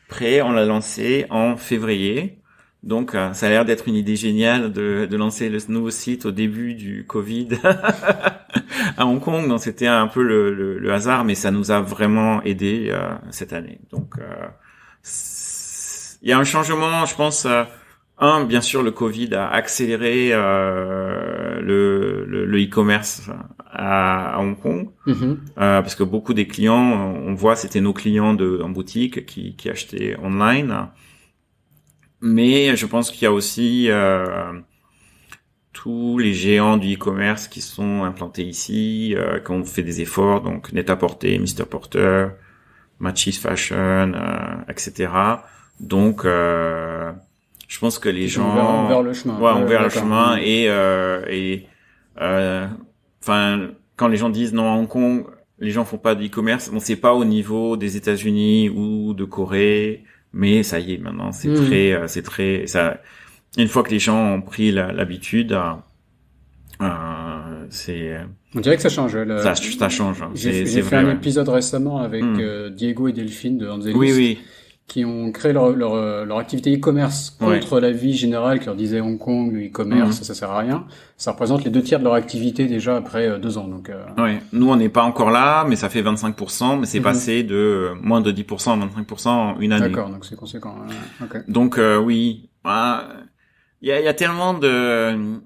prêt, on l'a lancé en février. Donc ça a l'air d'être une idée géniale de lancer le nouveau site au début du Covid à Hong Kong. Donc c'était un peu le hasard, mais ça nous a vraiment aidé cette année. Donc il y a un changement, je pense. Bien sûr, le Covid a accéléré le e-commerce à Hong Kong, parce que beaucoup des clients, on voit, c'était nos clients en boutique qui achetaient online. Mais je pense qu'il y a aussi tous les géants du e-commerce qui sont implantés ici, qui ont fait des efforts, donc Net-a-Porter, Mr Porter, Matches Fashion, etc. Donc je pense que les gens ont ouvert le chemin. ont ouvert le chemin et quand les gens disent non à Hong Kong, les gens font pas de e-commerce. Bon, c'est pas au niveau des États-Unis ou de Corée, mais ça y est maintenant, c'est très ça. Une fois que les gens ont pris l'habitude, c'est. On dirait que ça change. Ça change. J'ai fait un épisode récemment avec Diego et Delphine de Angelis. Oui. Qui ont créé leur activité e-commerce contre l'avis général qui leur disait Hong Kong, le e-commerce, ça sert à rien. Ça représente les 2/3 de leur activité déjà après 2 ans. Donc, nous, on n'est pas encore là, mais ça fait 25%, mais c'est passé de moins de 10% à 25% en une année. D'accord, donc c'est conséquent. Okay. Donc, oui. Il y a tellement de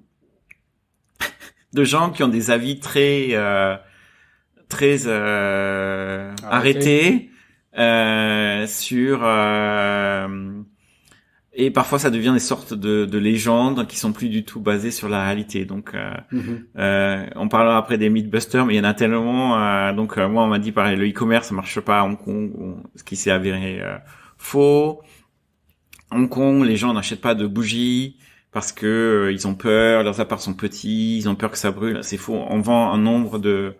gens qui ont des avis très arrêtés. Et parfois ça devient des sortes de légendes qui sont plus du tout basées sur la réalité. Donc on parlera après des mythbusters, mais il y en a tellement. Donc moi on m'a dit pareil, le e-commerce ça marche pas à Hong Kong, ce qui s'est avéré faux. Hong Kong, les gens n'achètent pas de bougies parce que ils ont peur, leurs apparts sont petits, ils ont peur que ça brûle. C'est faux. On vend un nombre de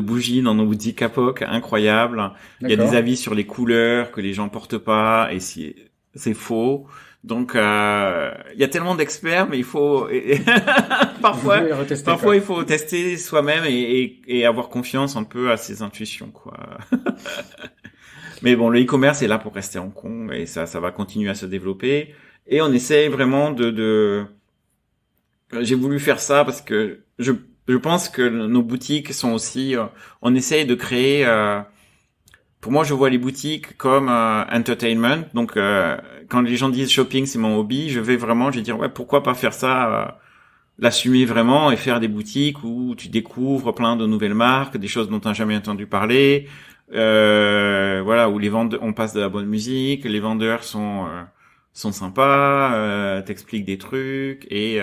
bougies dans nos boutiques Kapok, incroyable. D'accord. Il y a des avis sur les couleurs que les gens portent pas et c'est faux. Donc il y a tellement d'experts, mais il faut parfois il faut tester soi-même et avoir confiance un peu à ses intuitions, quoi. Mais bon, le e-commerce est là pour rester à Hong Kong et ça va continuer à se développer et on essaie vraiment j'ai voulu faire ça parce que je pense que nos boutiques sont aussi on essaye de créer pour moi je vois les boutiques comme entertainment. Donc quand les gens disent shopping c'est mon hobby, je vais dire ouais, pourquoi pas faire ça, l'assumer vraiment et faire des boutiques où tu découvres plein de nouvelles marques, des choses dont tu n'as jamais entendu parler, voilà, où les vendeurs, on passe de la bonne musique, les vendeurs sont sont sympas, t'expliquent des trucs et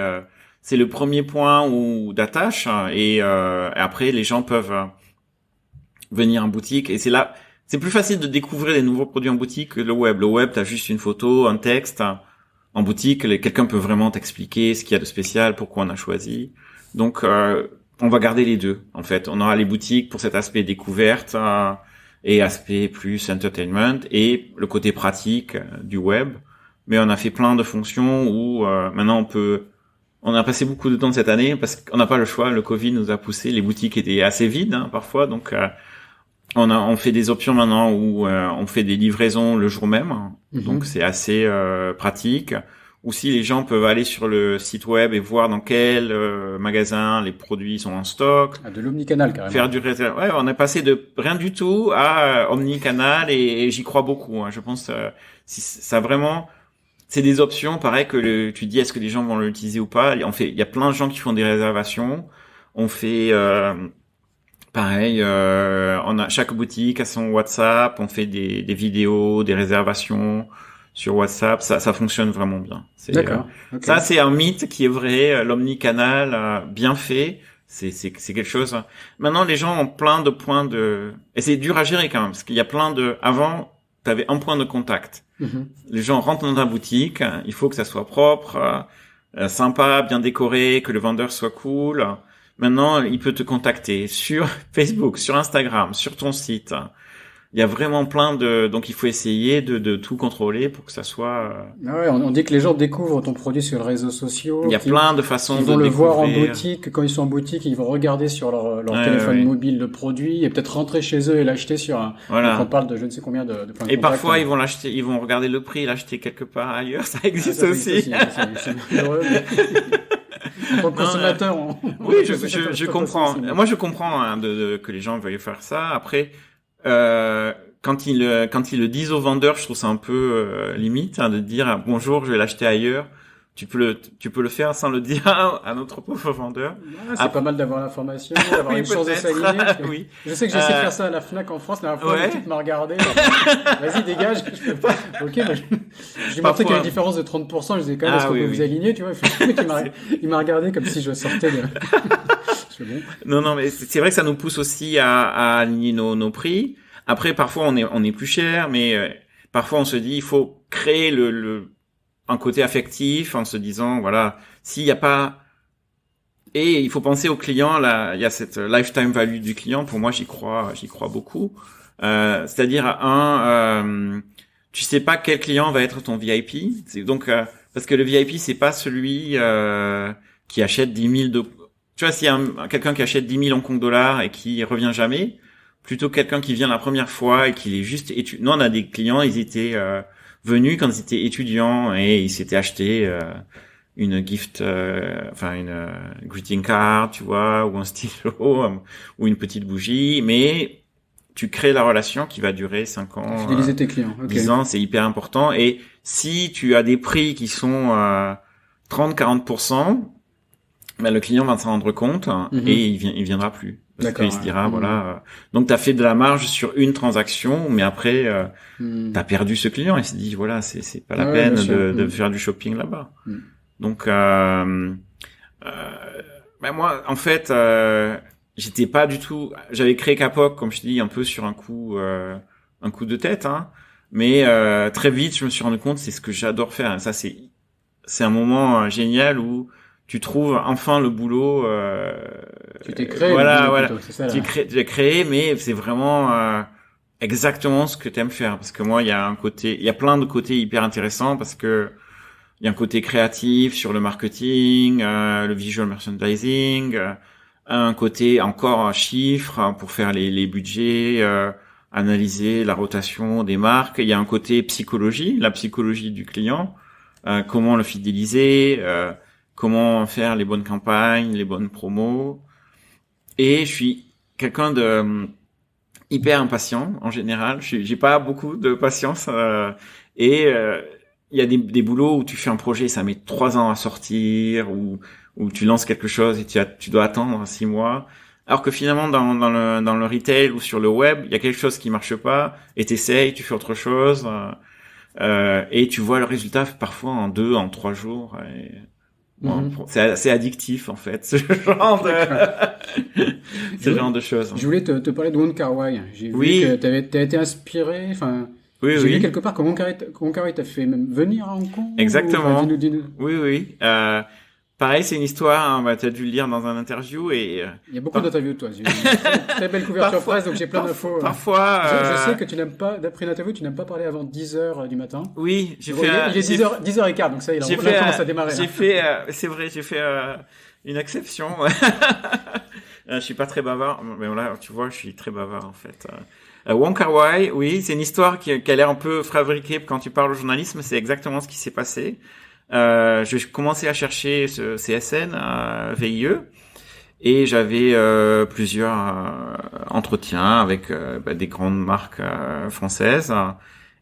c'est le premier point d'attache et après les gens peuvent venir en boutique et c'est là c'est plus facile de découvrir les nouveaux produits en boutique que le web. Le web, t'as juste une photo, un texte. En boutique, quelqu'un peut vraiment t'expliquer ce qu'il y a de spécial, pourquoi on a choisi. Donc, on va garder les deux. En fait, on aura les boutiques pour cet aspect découverte et aspect plus entertainment et le côté pratique du web. Mais on a fait plein de fonctions où maintenant on a passé beaucoup de temps cette année parce qu'on n'a pas le choix. Le Covid nous a poussé. Les boutiques étaient assez vides parfois, donc on fait des options maintenant où on fait des livraisons le jour même, donc c'est assez pratique. Ou si les gens peuvent aller sur le site web et voir dans quel magasin les produits sont en stock. Ah, de l'omnicanal carrément. Faire du ouais, on est passé de rien du tout à omnicanal et j'y crois beaucoup. Je pense si ça vraiment, c'est des options pareil que tu dis est-ce que les gens vont l'utiliser ou pas. Il y a plein de gens qui font des réservations. On fait pareil, chaque boutique a son WhatsApp, on fait des vidéos, des réservations sur WhatsApp, ça fonctionne vraiment bien. D'accord. Okay. Ça c'est un mythe qui est vrai, l'omnicanal bien fait, c'est quelque chose. Maintenant les gens ont plein de points et c'est dur à gérer quand même parce qu'il y a avant t'avais un point de contact. Les gens rentrent dans ta boutique, il faut que ça soit propre, sympa, bien décoré, que le vendeur soit cool. Maintenant, il peut te contacter sur Facebook, sur Instagram, sur ton site. Il y a vraiment donc il faut essayer de tout contrôler pour que ça soit. Ah ouais, on dit que les gens découvrent ton produit sur les réseaux sociaux. Il y a plein de façons de découvrir. Ils vont le voir en boutique. Quand ils sont en boutique, ils vont regarder sur leur téléphone mobile le produit et peut-être rentrer chez eux et l'acheter sur un. Voilà. On parle de je ne sais combien de points de contact. Et parfois, ils vont l'acheter, ils vont regarder le prix et l'acheter quelque part ailleurs. Ça existe aussi. C'est heureux. En tant que consommateur, oui, je comprends. Moi, je comprends que les gens veuillent faire ça. Après, quand ils le disent au vendeur, je trouve ça un peu limite de dire bonjour, je vais l'acheter ailleurs. Tu peux le faire sans le dire à notre pauvre vendeur. C'est pas mal d'avoir l'information, d'avoir une chance de s'aligner. Oui. Je sais que j'essaie de faire ça à la Fnac en France. La dernière fois, tu m'as regardé. Vas-y, dégage. Je peux pas. Ok, je lui ai montré qu'il y avait une différence de 30%. Je disais quand même, est-ce qu'on peut vous aligner, tu vois? Il m'a regardé comme si je sortais de... Bon. Non, mais c'est vrai que ça nous pousse aussi à aligner nos prix. Après, parfois, on est plus cher, mais parfois, on se dit, il faut créer un côté affectif en se disant, voilà, s'il y a pas, et il faut penser au client, là, il y a cette lifetime value du client. Pour moi, j'y crois beaucoup. C'est-à-dire, tu sais pas quel client va être ton VIP. Donc, parce que le VIP, c'est pas celui, qui achète 10 000 tu vois, s'il y a quelqu'un qui achète 10 000 Hong Kong dollars et qui revient jamais, plutôt quelqu'un qui vient la première fois et qui est juste Nous, on a des clients, ils étaient, venus quand ils étaient étudiants et ils s'étaient acheté une greeting card, tu vois, ou un stylo ou une petite bougie, mais tu crées la relation qui va durer 5 ans. Fidéliser tes clients. Okay. 10 ans, c'est hyper important. Et si tu as des prix qui sont 30-40%, ben le client va s'en rendre compte et il viendra plus. Parce qu'il se dira, voilà. Donc, t'as fait de la marge sur une transaction, mais après, t'as perdu ce client. Il se dit, voilà, c'est pas la peine de faire du shopping là-bas. Donc, ben moi, en fait, j'étais pas du tout. J'avais créé Capoc, comme je dis, un peu sur un coup de tête, mais très vite, je me suis rendu compte, c'est ce que j'adore faire. Ça, c'est un moment génial où tu trouves enfin le boulot. Tu t'es créé. Voilà. Plutôt, c'est ça, tu l'as créé, mais c'est vraiment exactement ce que t'aimes faire. Parce que moi, il y a plein de côtés hyper intéressants parce que il y a un côté créatif sur le marketing, le visual merchandising, un côté encore chiffres pour faire les budgets, analyser la rotation des marques. Il y a un côté psychologie, la psychologie du client, comment le fidéliser. Comment faire les bonnes campagnes, les bonnes promos. Et je suis quelqu'un de hyper impatient en général. J'ai pas beaucoup de patience. Il y a des boulots où tu fais un projet, ça met 3 ans à sortir, ou tu lances quelque chose et tu dois attendre 6 mois. Alors que finalement dans le retail ou sur le web, il y a quelque chose qui marche pas et t'essayes, tu fais autre chose. Et tu vois le résultat parfois en 2, en 3 jours. Et... Bon, c'est assez addictif en fait, ce genre de choses. Je voulais te parler de Wong Kar-wai. J'ai vu que t'as été inspiré. Enfin, j'ai lu quelque part que Wong Kar-wai t'a fait même venir à Hong Kong. Exactement. Ou, dis-nous. Oui. Pareil, c'est une histoire. Hein, tu as dû le lire dans un interview et. Il y a beaucoup d'interviews de toi. J'ai une très belle couverture presse, donc j'ai plein d'infos. Parfois. Je sais que tu n'aimes pas, d'après l'interview, tu n'aimes pas parler avant 10h du matin. Oui, il est 10h15, donc ça, il commence à démarrer. C'est vrai, j'ai fait une exception. Je suis pas très bavard, mais là, tu vois, je suis très bavard en fait. Wong Kar-wai, oui, c'est une histoire qui a l'air un peu fabriquée quand tu parles au journalisme. C'est exactement ce qui s'est passé. Je commençais à chercher ce CSN, VIE, et j'avais plusieurs entretiens avec des grandes marques françaises.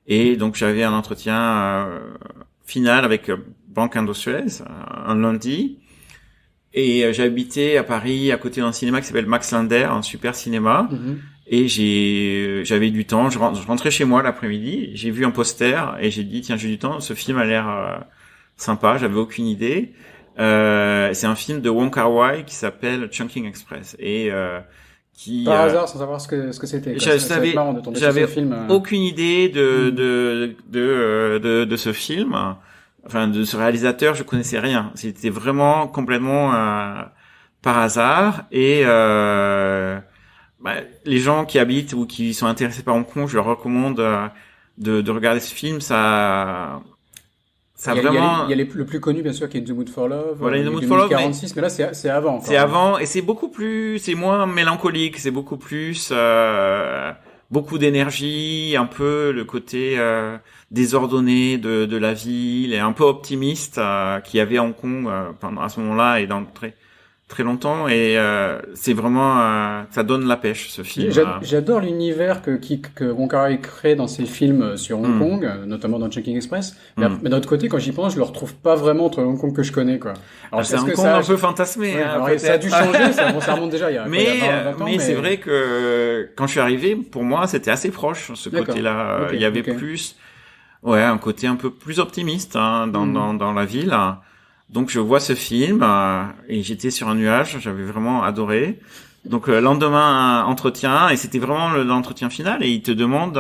Et donc j'avais un entretien final avec Banque Indo-Suez un lundi. Et j'habitais à Paris à côté d'un cinéma qui s'appelle Max Linder, un super cinéma. Et j'avais du temps, je rentrais chez moi l'après-midi, j'ai vu un poster et j'ai dit tiens, j'ai du temps, ce film a l'air sympa, j'avais aucune idée. C'est un film de Wong Kar-wai qui s'appelle Chungking Express et qui par hasard sans savoir ce que c'était. J'avais aucune idée de ce film. Enfin, de ce réalisateur, je connaissais rien. C'était vraiment complètement par hasard. Et les gens qui habitent ou qui sont intéressés par Hong Kong, je leur recommande de regarder ce film. Ça vraiment. Il y a le plus connu, bien sûr, qui est In the Mood for Love. Voilà, In the Mood for Love. 46, mais là, c'est avant. C'est avant, et c'est beaucoup plus, c'est moins mélancolique, c'est beaucoup plus, beaucoup d'énergie, un peu le côté désordonné de la ville et un peu optimiste qu'il y avait à Hong Kong pendant à ce moment-là et dans très longtemps, et c'est vraiment ça donne la pêche ce film. J'adore l'univers que Wong Kar-wai crée dans ses films sur Hong Kong, notamment dans Chungking Express. Mais d'un autre côté, quand j'y pense, je le retrouve pas vraiment entre Hong Kong que je connais, quoi. Alors c'est un Hong Kong un peu fantasmé. Ouais, alors ça a dû changer, ça remonte déjà il y a 20 ans. Mais c'est vrai que quand je suis arrivé, pour moi, c'était assez proche ce côté-là. Il y avait plus, un côté un peu plus optimiste dans la ville. Donc je vois ce film et j'étais sur un nuage, j'avais vraiment adoré. Donc le lendemain entretien, et c'était vraiment l'entretien final, et il te demande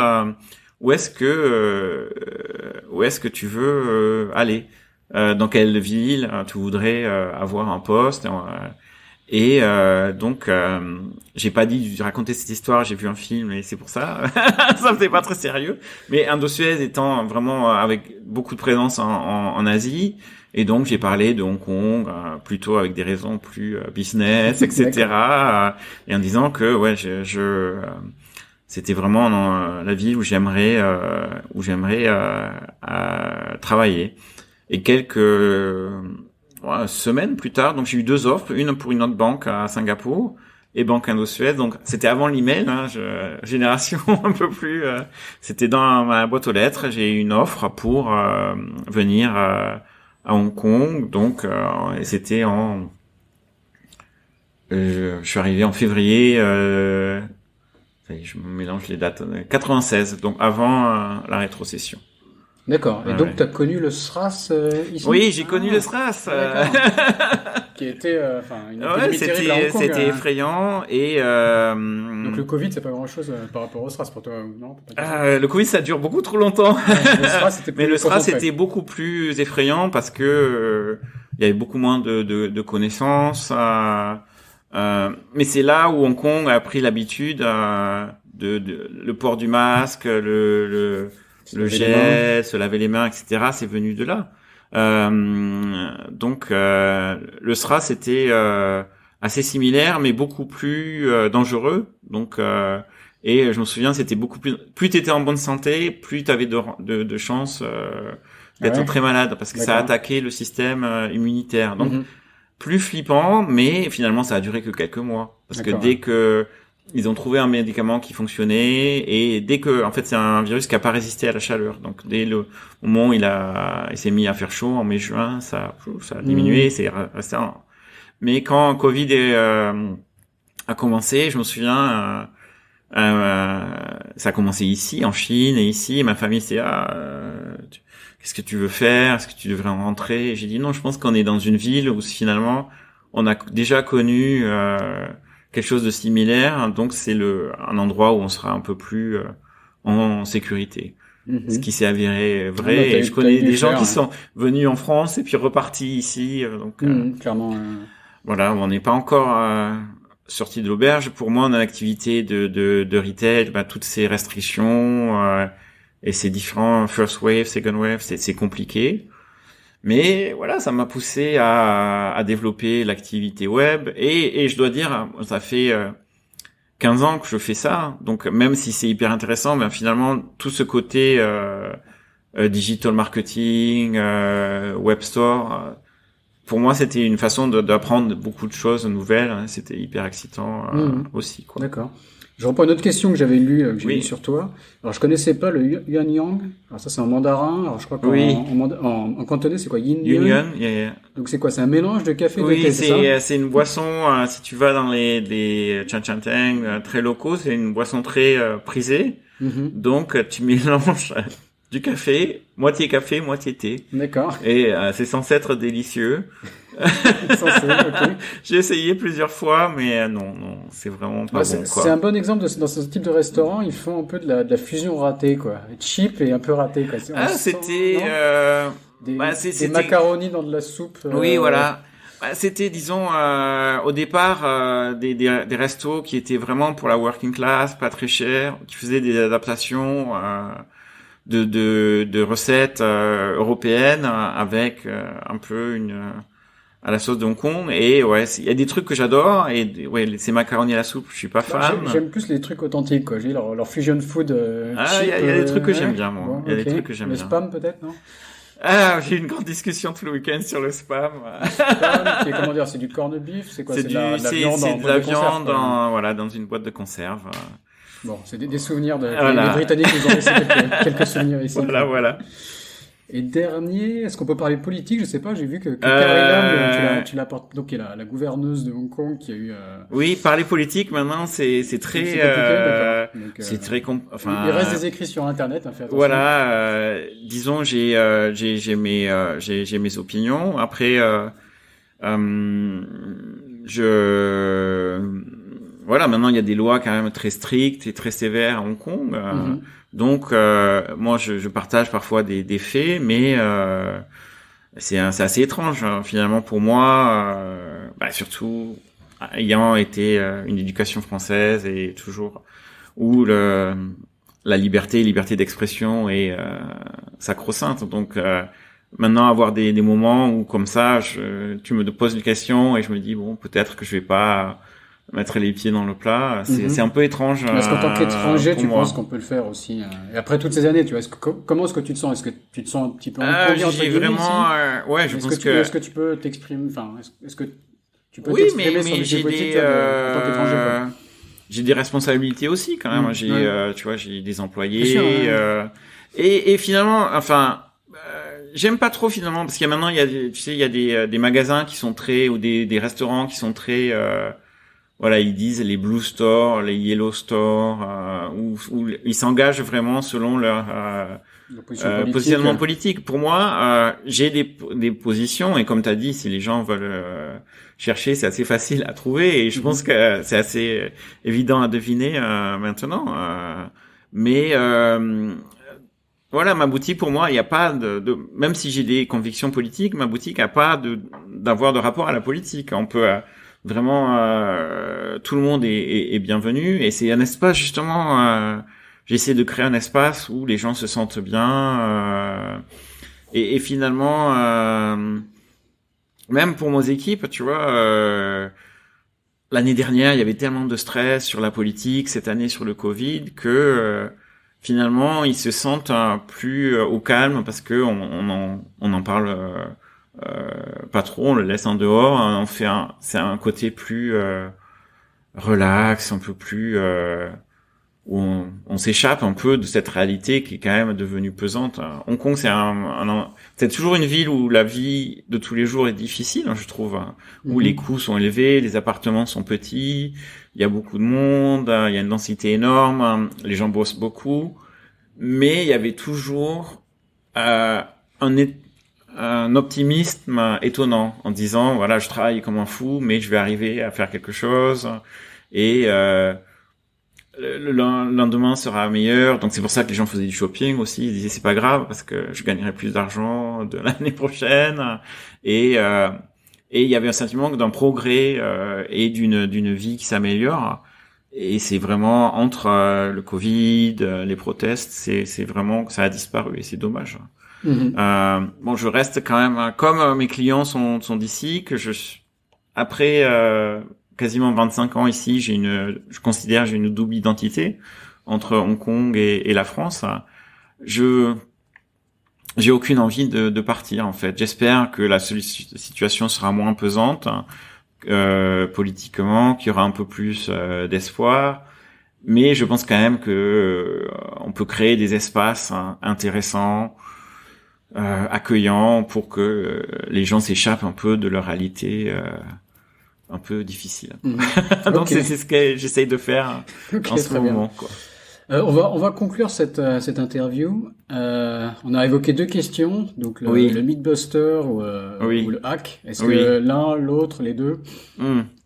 où est-ce que tu veux aller, dans quelle ville tu voudrais avoir un poste. Donc j'ai pas dit de raconter cette histoire, j'ai vu un film et c'est pour ça. Ça me fait pas très sérieux. Mais Indo-Suez étant vraiment avec beaucoup de présence en Asie. Et donc j'ai parlé de Hong Kong plutôt avec des raisons plus business, etc. Et en disant que c'était vraiment dans la ville où j'aimerais travailler. Et quelques semaines plus tard, donc j'ai eu 2 offres, une pour une autre banque à Singapour et Banque Indo-Suez. Donc c'était avant l'email, génération un peu plus. C'était dans ma boîte aux lettres. J'ai eu une offre pour venir à Hong Kong, donc et c'était je suis arrivé en février, je me mélange les dates, 96, donc avant la rétrocession. D'accord. Et donc, tu as connu le SRAS ici? Oui, j'ai connu le SRAS. Qui était une épidémie terrible à Hong Kong. C'était effrayant. Et donc le Covid, c'est pas grand-chose par rapport au SRAS pour toi, non? Le Covid, ça dure beaucoup trop longtemps. Mais le SRAS était beaucoup plus effrayant parce que il y avait beaucoup moins de connaissances. Mais c'est là où Hong Kong a pris l'habitude le port du masque, le gel, se laver les mains, etc. C'est venu de là. Donc le SRAS était assez similaire, mais beaucoup plus dangereux. Donc et je me souviens, c'était beaucoup plus t'étais en bonne santé, plus t'avais de chances d'être très malade, parce que ça attaquait le système immunitaire. Donc plus flippant, mais finalement ça a duré que quelques mois, parce que dès que ils ont trouvé un médicament qui fonctionnait, et dès que, en fait, c'est un virus qui a pas résisté à la chaleur. Donc, dès le moment où il s'est mis à faire chaud en mai-juin, ça a diminué, c'est resté. Mais quand Covid a commencé, je me souviens, Ça a commencé ici, en Chine, et ici, et ma famille c'est qu'est-ce que tu veux faire? Est-ce que tu devrais en rentrer? Et j'ai dit non, je pense qu'on est dans une ville où finalement on a déjà connu quelque chose de similaire, donc c'est un endroit où on sera un peu plus en sécurité. Ce qui s'est avéré vrai. Et je connais des gens qui sont venus en France et puis repartis ici. Donc clairement. Voilà, on n'est pas encore sorti de l'auberge. Pour moi, on a l'activité de retail, toutes ces restrictions et ces différents first wave, second wave, c'est compliqué. Mais voilà, ça m'a poussé à développer l'activité web. Et je dois dire, ça fait 15 ans que je fais ça. Donc même si c'est hyper intéressant, ben finalement tout ce côté digital marketing, web store, pour moi c'était une façon d'apprendre beaucoup de choses nouvelles. Hein. C'était hyper excitant aussi, quoi. D'accord. Je reprends une autre question que j'avais lue, lue sur toi. Alors, je connaissais pas le Yuan Yang. Alors, ça, c'est en mandarin. Alors, je crois qu'en cantonais, c'est quoi? Yin Yuan. Yeah. Donc, c'est quoi? C'est un mélange de café et de thé, c'est une boisson, si tu vas dans les Chan-Chan-Teng très locaux, c'est une boisson très prisée. Donc, tu mélanges du café, moitié thé. D'accord. Et c'est censé être délicieux. Okay. J'ai essayé plusieurs fois, mais non, c'est vraiment pas bon, quoi. C'est un bon exemple dans ce type de restaurant. Ils font un peu de la fusion ratée, quoi. Cheap et un peu ratée, quoi. C'était des macaronis dans de la soupe. Oui, voilà. C'était, disons, au départ, des restos qui étaient vraiment pour la working class, pas très chers, qui faisaient des adaptations de recettes européennes avec un peu à la sauce de Hong Kong. Et ouais, il y a des trucs que j'adore, et ouais, ces macaronis à la soupe, je suis pas fan. J'aime plus les trucs authentiques, quoi. J'ai leur fusion food cheap. Il y a des trucs que j'aime bien, moi. Il y a des trucs que j'aime bien. Le spam, peut-être, non? J'ai eu une grande discussion tout le week-end sur le spam. Spam, comment dire, c'est du corned beef, c'est quoi? C'est de la viande dans une boîte de conserve. Bon, c'est des souvenirs les Britanniques nous ont laissé quelques souvenirs ici. Voilà. Et dernier, est-ce qu'on peut parler politique? Je sais pas, j'ai vu que Carrie Lam, tu l'apportes, donc qui est la gouverneuse de Hong Kong, qui a eu. Oui, parler politique maintenant, c'est très. C'est très il reste des écrits sur Internet, hein, fais attention. Voilà, disons, j'ai mes opinions. Après, voilà, maintenant il y a des lois quand même très strictes et très sévères à Hong Kong. Donc moi je partage parfois des faits, mais c'est assez étrange finalement pour moi, surtout ayant été une éducation française et toujours où la liberté d'expression est sacro-sainte. Donc maintenant avoir des moments où comme ça tu me poses une question et je me dis bon, peut-être que je vais pas mettre les pieds dans le plat, c'est un peu étrange. Est-ce qu'en tant qu'étranger, tu penses qu'on peut le faire aussi Et après toutes ces années, tu vois, comment est-ce que tu te sens? Est-ce que tu te sens un petit peu j'ai vraiment, ouais, je pense que. Est-ce que tu peux t'exprimer? Enfin, est-ce que tu peux t'exprimer sur des politiques en tant qu'étranger, quoi? J'ai des responsabilités aussi quand même. Tu vois, j'ai des employés. Et finalement, enfin. J'aime pas trop finalement parce qu'il y a maintenant il y a des magasins qui sont très ou des restaurants qui sont très voilà, ils disent les blue stores, les yellow stores, où ils s'engagent vraiment selon leur positionnement politique. Pour moi, j'ai des positions, et comme tu as dit, si les gens veulent chercher, c'est assez facile à trouver, et je pense que c'est assez évident à deviner maintenant. Mais voilà, ma boutique, pour moi, il n'y a pas même si j'ai des convictions politiques, ma boutique n'a pas d'avoir de rapport à la politique. On peut vraiment, tout le monde est bienvenu, et c'est un espace justement. J'essaie de créer un espace où les gens se sentent bien, et finalement, même pour nos équipes, tu vois. L'année dernière, il y avait tellement de stress sur la politique, cette année sur le Covid, que finalement, ils se sentent plus au calme parce que on en parle pas trop, on le laisse en dehors, on c'est un côté plus relax, un peu plus on s'échappe un peu de cette réalité qui est quand même devenue pesante. Hong Kong, c'est toujours une ville où la vie de tous les jours est difficile, je trouve, où les coûts sont élevés, les appartements sont petits, il y a beaucoup de monde, il y a une densité énorme, les gens bossent beaucoup, mais il y avait toujours un optimisme étonnant en disant voilà, je travaille comme un fou, mais je vais arriver à faire quelque chose et le lendemain sera meilleur. Donc c'est pour ça que les gens faisaient du shopping aussi. Ils disaient c'est pas grave parce que je gagnerai plus d'argent de l'année prochaine. Et il y avait un sentiment d'un progrès et d'une vie qui s'améliore. Et c'est vraiment entre le Covid, les protestes, c'est vraiment que ça a disparu et c'est dommage. Bon, je reste quand même comme mes clients sont d'ici, que après quasiment 25 ans ici, je considère j'ai une double identité entre Hong Kong et la France. J'ai aucune envie de partir en fait. J'espère que la situation sera moins pesante politiquement, qu'il y aura un peu plus d'espoir. Mais je pense quand même que on peut créer des espaces intéressants, accueillants, pour que les gens s'échappent un peu de leur réalité un peu difficile. Donc c'est ce que j'essaye de faire en ce moment, quoi. On va conclure cette interview. On a évoqué 2 questions, donc le Mythbuster ou le hack. Est-ce que l'un, l'autre, les deux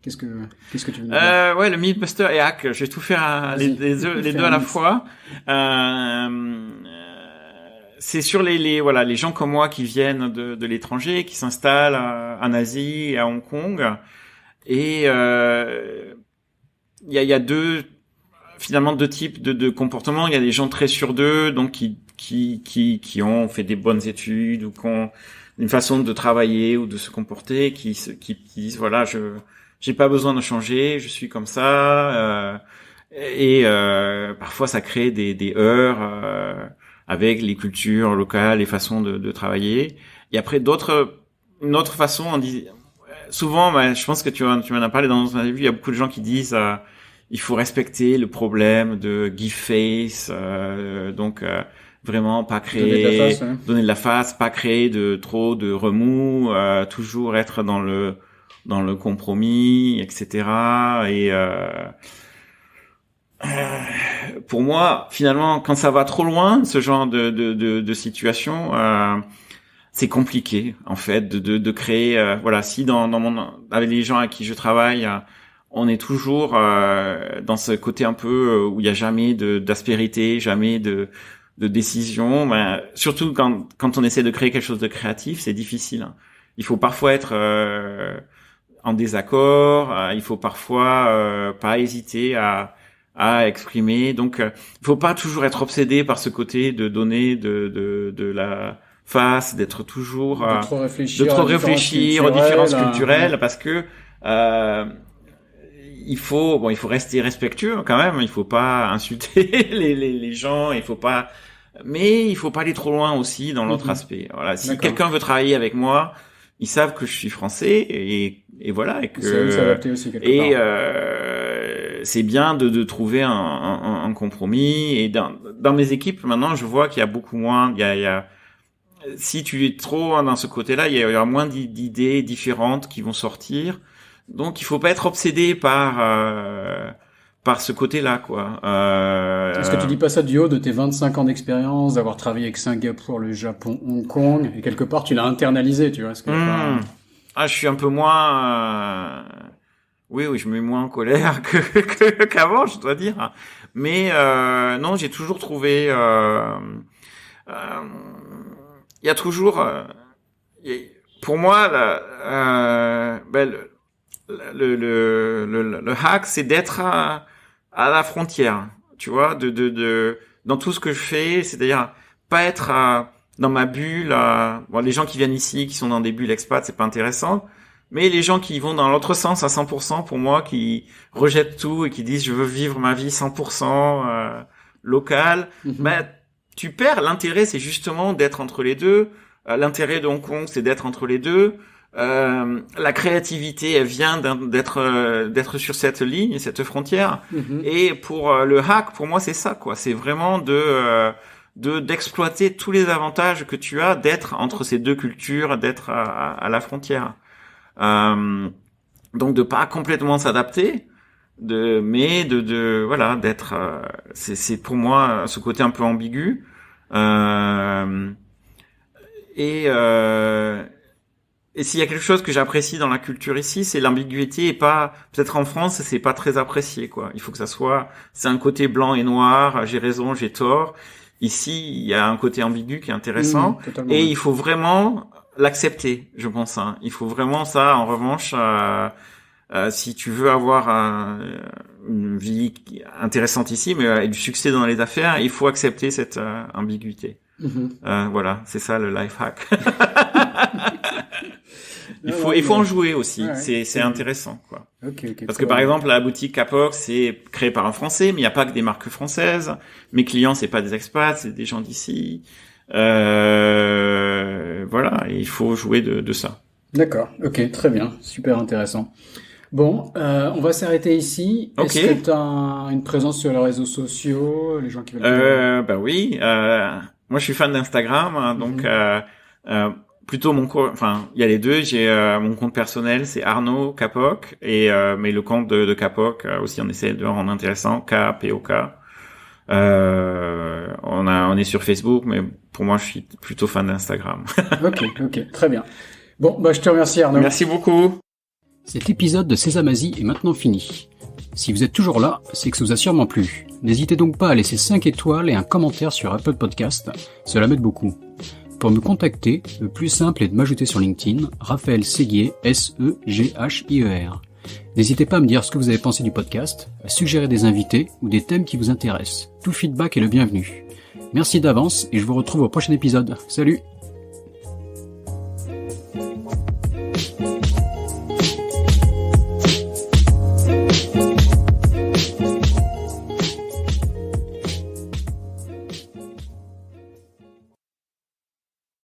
Qu'est-ce que tu veux dire? Ouais, le Mythbuster et hack, je vais tout faire les deux à la fois. C'est sur les gens comme moi qui viennent de l'étranger, qui s'installent en Asie et à Hong Kong. Et il y a deux types de comportements. Il y a des gens très sûrs d'eux, donc qui ont fait des bonnes études ou qui ont une façon de travailler ou de se comporter, qui disent voilà, j'ai pas besoin de changer, je suis comme ça. Et parfois ça crée des heurts avec les cultures locales, les façons de travailler. Et après une autre façon, on dit souvent, je pense que tu m'en as parlé dans un interview, il y a beaucoup de gens qui disent il faut respecter le problème de give face, donc vraiment pas créer donner de la face, pas créer trop de remous, toujours être dans le compromis, etc. Et pour moi, finalement, quand ça va trop loin, ce genre de situation, c'est compliqué en fait de créer. Voilà, si avec les gens avec qui je travaille, on est toujours dans ce côté un peu où il y a jamais d'aspérité, jamais de décision. Surtout quand on essaie de créer quelque chose de créatif, c'est difficile. Il faut parfois être en désaccord. Il faut parfois pas hésiter à exprimer. Donc, il faut pas toujours être obsédé par ce côté de donner de la face, d'être toujours de trop réfléchir aux différences culturelles, parce que il faut rester respectueux quand même. Il faut pas insulter les gens. Mais il faut pas aller trop loin aussi dans l'autre aspect. Voilà. Si quelqu'un veut travailler avec moi, ils savent que je suis français et voilà, et que aussi quelque part. c'est bien de trouver un compromis. Et dans mes équipes maintenant, je vois qu'il y a beaucoup moins. Si tu es trop dans ce côté-là, il y aura moins d'idées différentes qui vont sortir. Donc il faut pas être obsédé par ce côté-là, quoi. Est-ce que tu dis pas ça du haut de tes 25 ans d'expérience, d'avoir travaillé avec Singapour, le Japon, Hong Kong, et quelque part tu l'as internalisé, tu vois? Je suis un peu moins. Oui, je me mets moins en colère qu'avant, je dois dire. Mais non, j'ai toujours trouvé. Il y a toujours. Pour moi, le hack, c'est d'être à la frontière, tu vois, dans tout ce que je fais, c'est-à-dire pas être dans ma bulle. Bon, les gens qui viennent ici, qui sont dans des bulles expats, c'est pas intéressant. Mais les gens qui vont dans l'autre sens à 100%, pour moi, qui rejettent tout et qui disent je veux vivre ma vie 100% locale, tu perds. L'intérêt, c'est justement d'être entre les deux. L'intérêt de Hong Kong, c'est d'être entre les deux. la créativité, elle vient d'être sur cette ligne, cette frontière. Et pour le hack, pour moi, c'est ça, quoi. C'est vraiment d'exploiter tous les avantages que tu as d'être entre ces deux cultures, d'être à la frontière. Donc de pas complètement s'adapter, mais voilà, d'être. C'est pour moi ce côté un peu ambigu. Et s'il y a quelque chose que j'apprécie dans la culture ici, c'est l'ambiguïté, et pas, peut-être en France, c'est pas très apprécié, quoi. Il faut que ça soit, c'est un côté blanc et noir, j'ai raison, j'ai tort. Ici, il y a un côté ambigu qui est intéressant, et il faut vraiment l'accepter, je pense, hein. Il faut vraiment ça, en revanche, si tu veux avoir une vie intéressante ici, mais et du succès dans les affaires, il faut accepter cette ambiguïté. Voilà, c'est ça le life hack. Il faut en jouer aussi. Ouais, c'est intéressant, quoi. Parce que par exemple, la boutique Capoc, c'est créé par un Français, mais il n'y a pas que des marques françaises. Mes clients, c'est pas des expats, c'est des gens d'ici. Voilà, et il faut jouer de ça. D'accord. Ok, très bien, super intéressant. Bon, on va s'arrêter ici. Est-ce que tu as une présence sur les réseaux sociaux, les gens qui veulent bah oui. Moi, je suis fan d'Instagram, hein, donc. Plutôt enfin, il y a les deux. J'ai mon compte personnel, c'est Arnaud Capoc, et mais le compte de Capoc aussi, on essaie de le rendre intéressant, KPOK. On est sur Facebook, mais pour moi, je suis plutôt fan d'Instagram. Ok, très bien. Bon, bah je te remercie, Arnaud. Merci beaucoup. Cet épisode de Sésame Asie est maintenant fini. Si vous êtes toujours là, c'est que ça vous a sûrement plu. N'hésitez donc pas à laisser 5 étoiles et un commentaire sur Apple Podcast, cela m'aide beaucoup. Pour me contacter, le plus simple est de m'ajouter sur LinkedIn, Raphaël Séguier, S-E-G-H-I-E-R. N'hésitez pas à me dire ce que vous avez pensé du podcast, à suggérer des invités ou des thèmes qui vous intéressent. Tout feedback est le bienvenu. Merci d'avance et je vous retrouve au prochain épisode. Salut!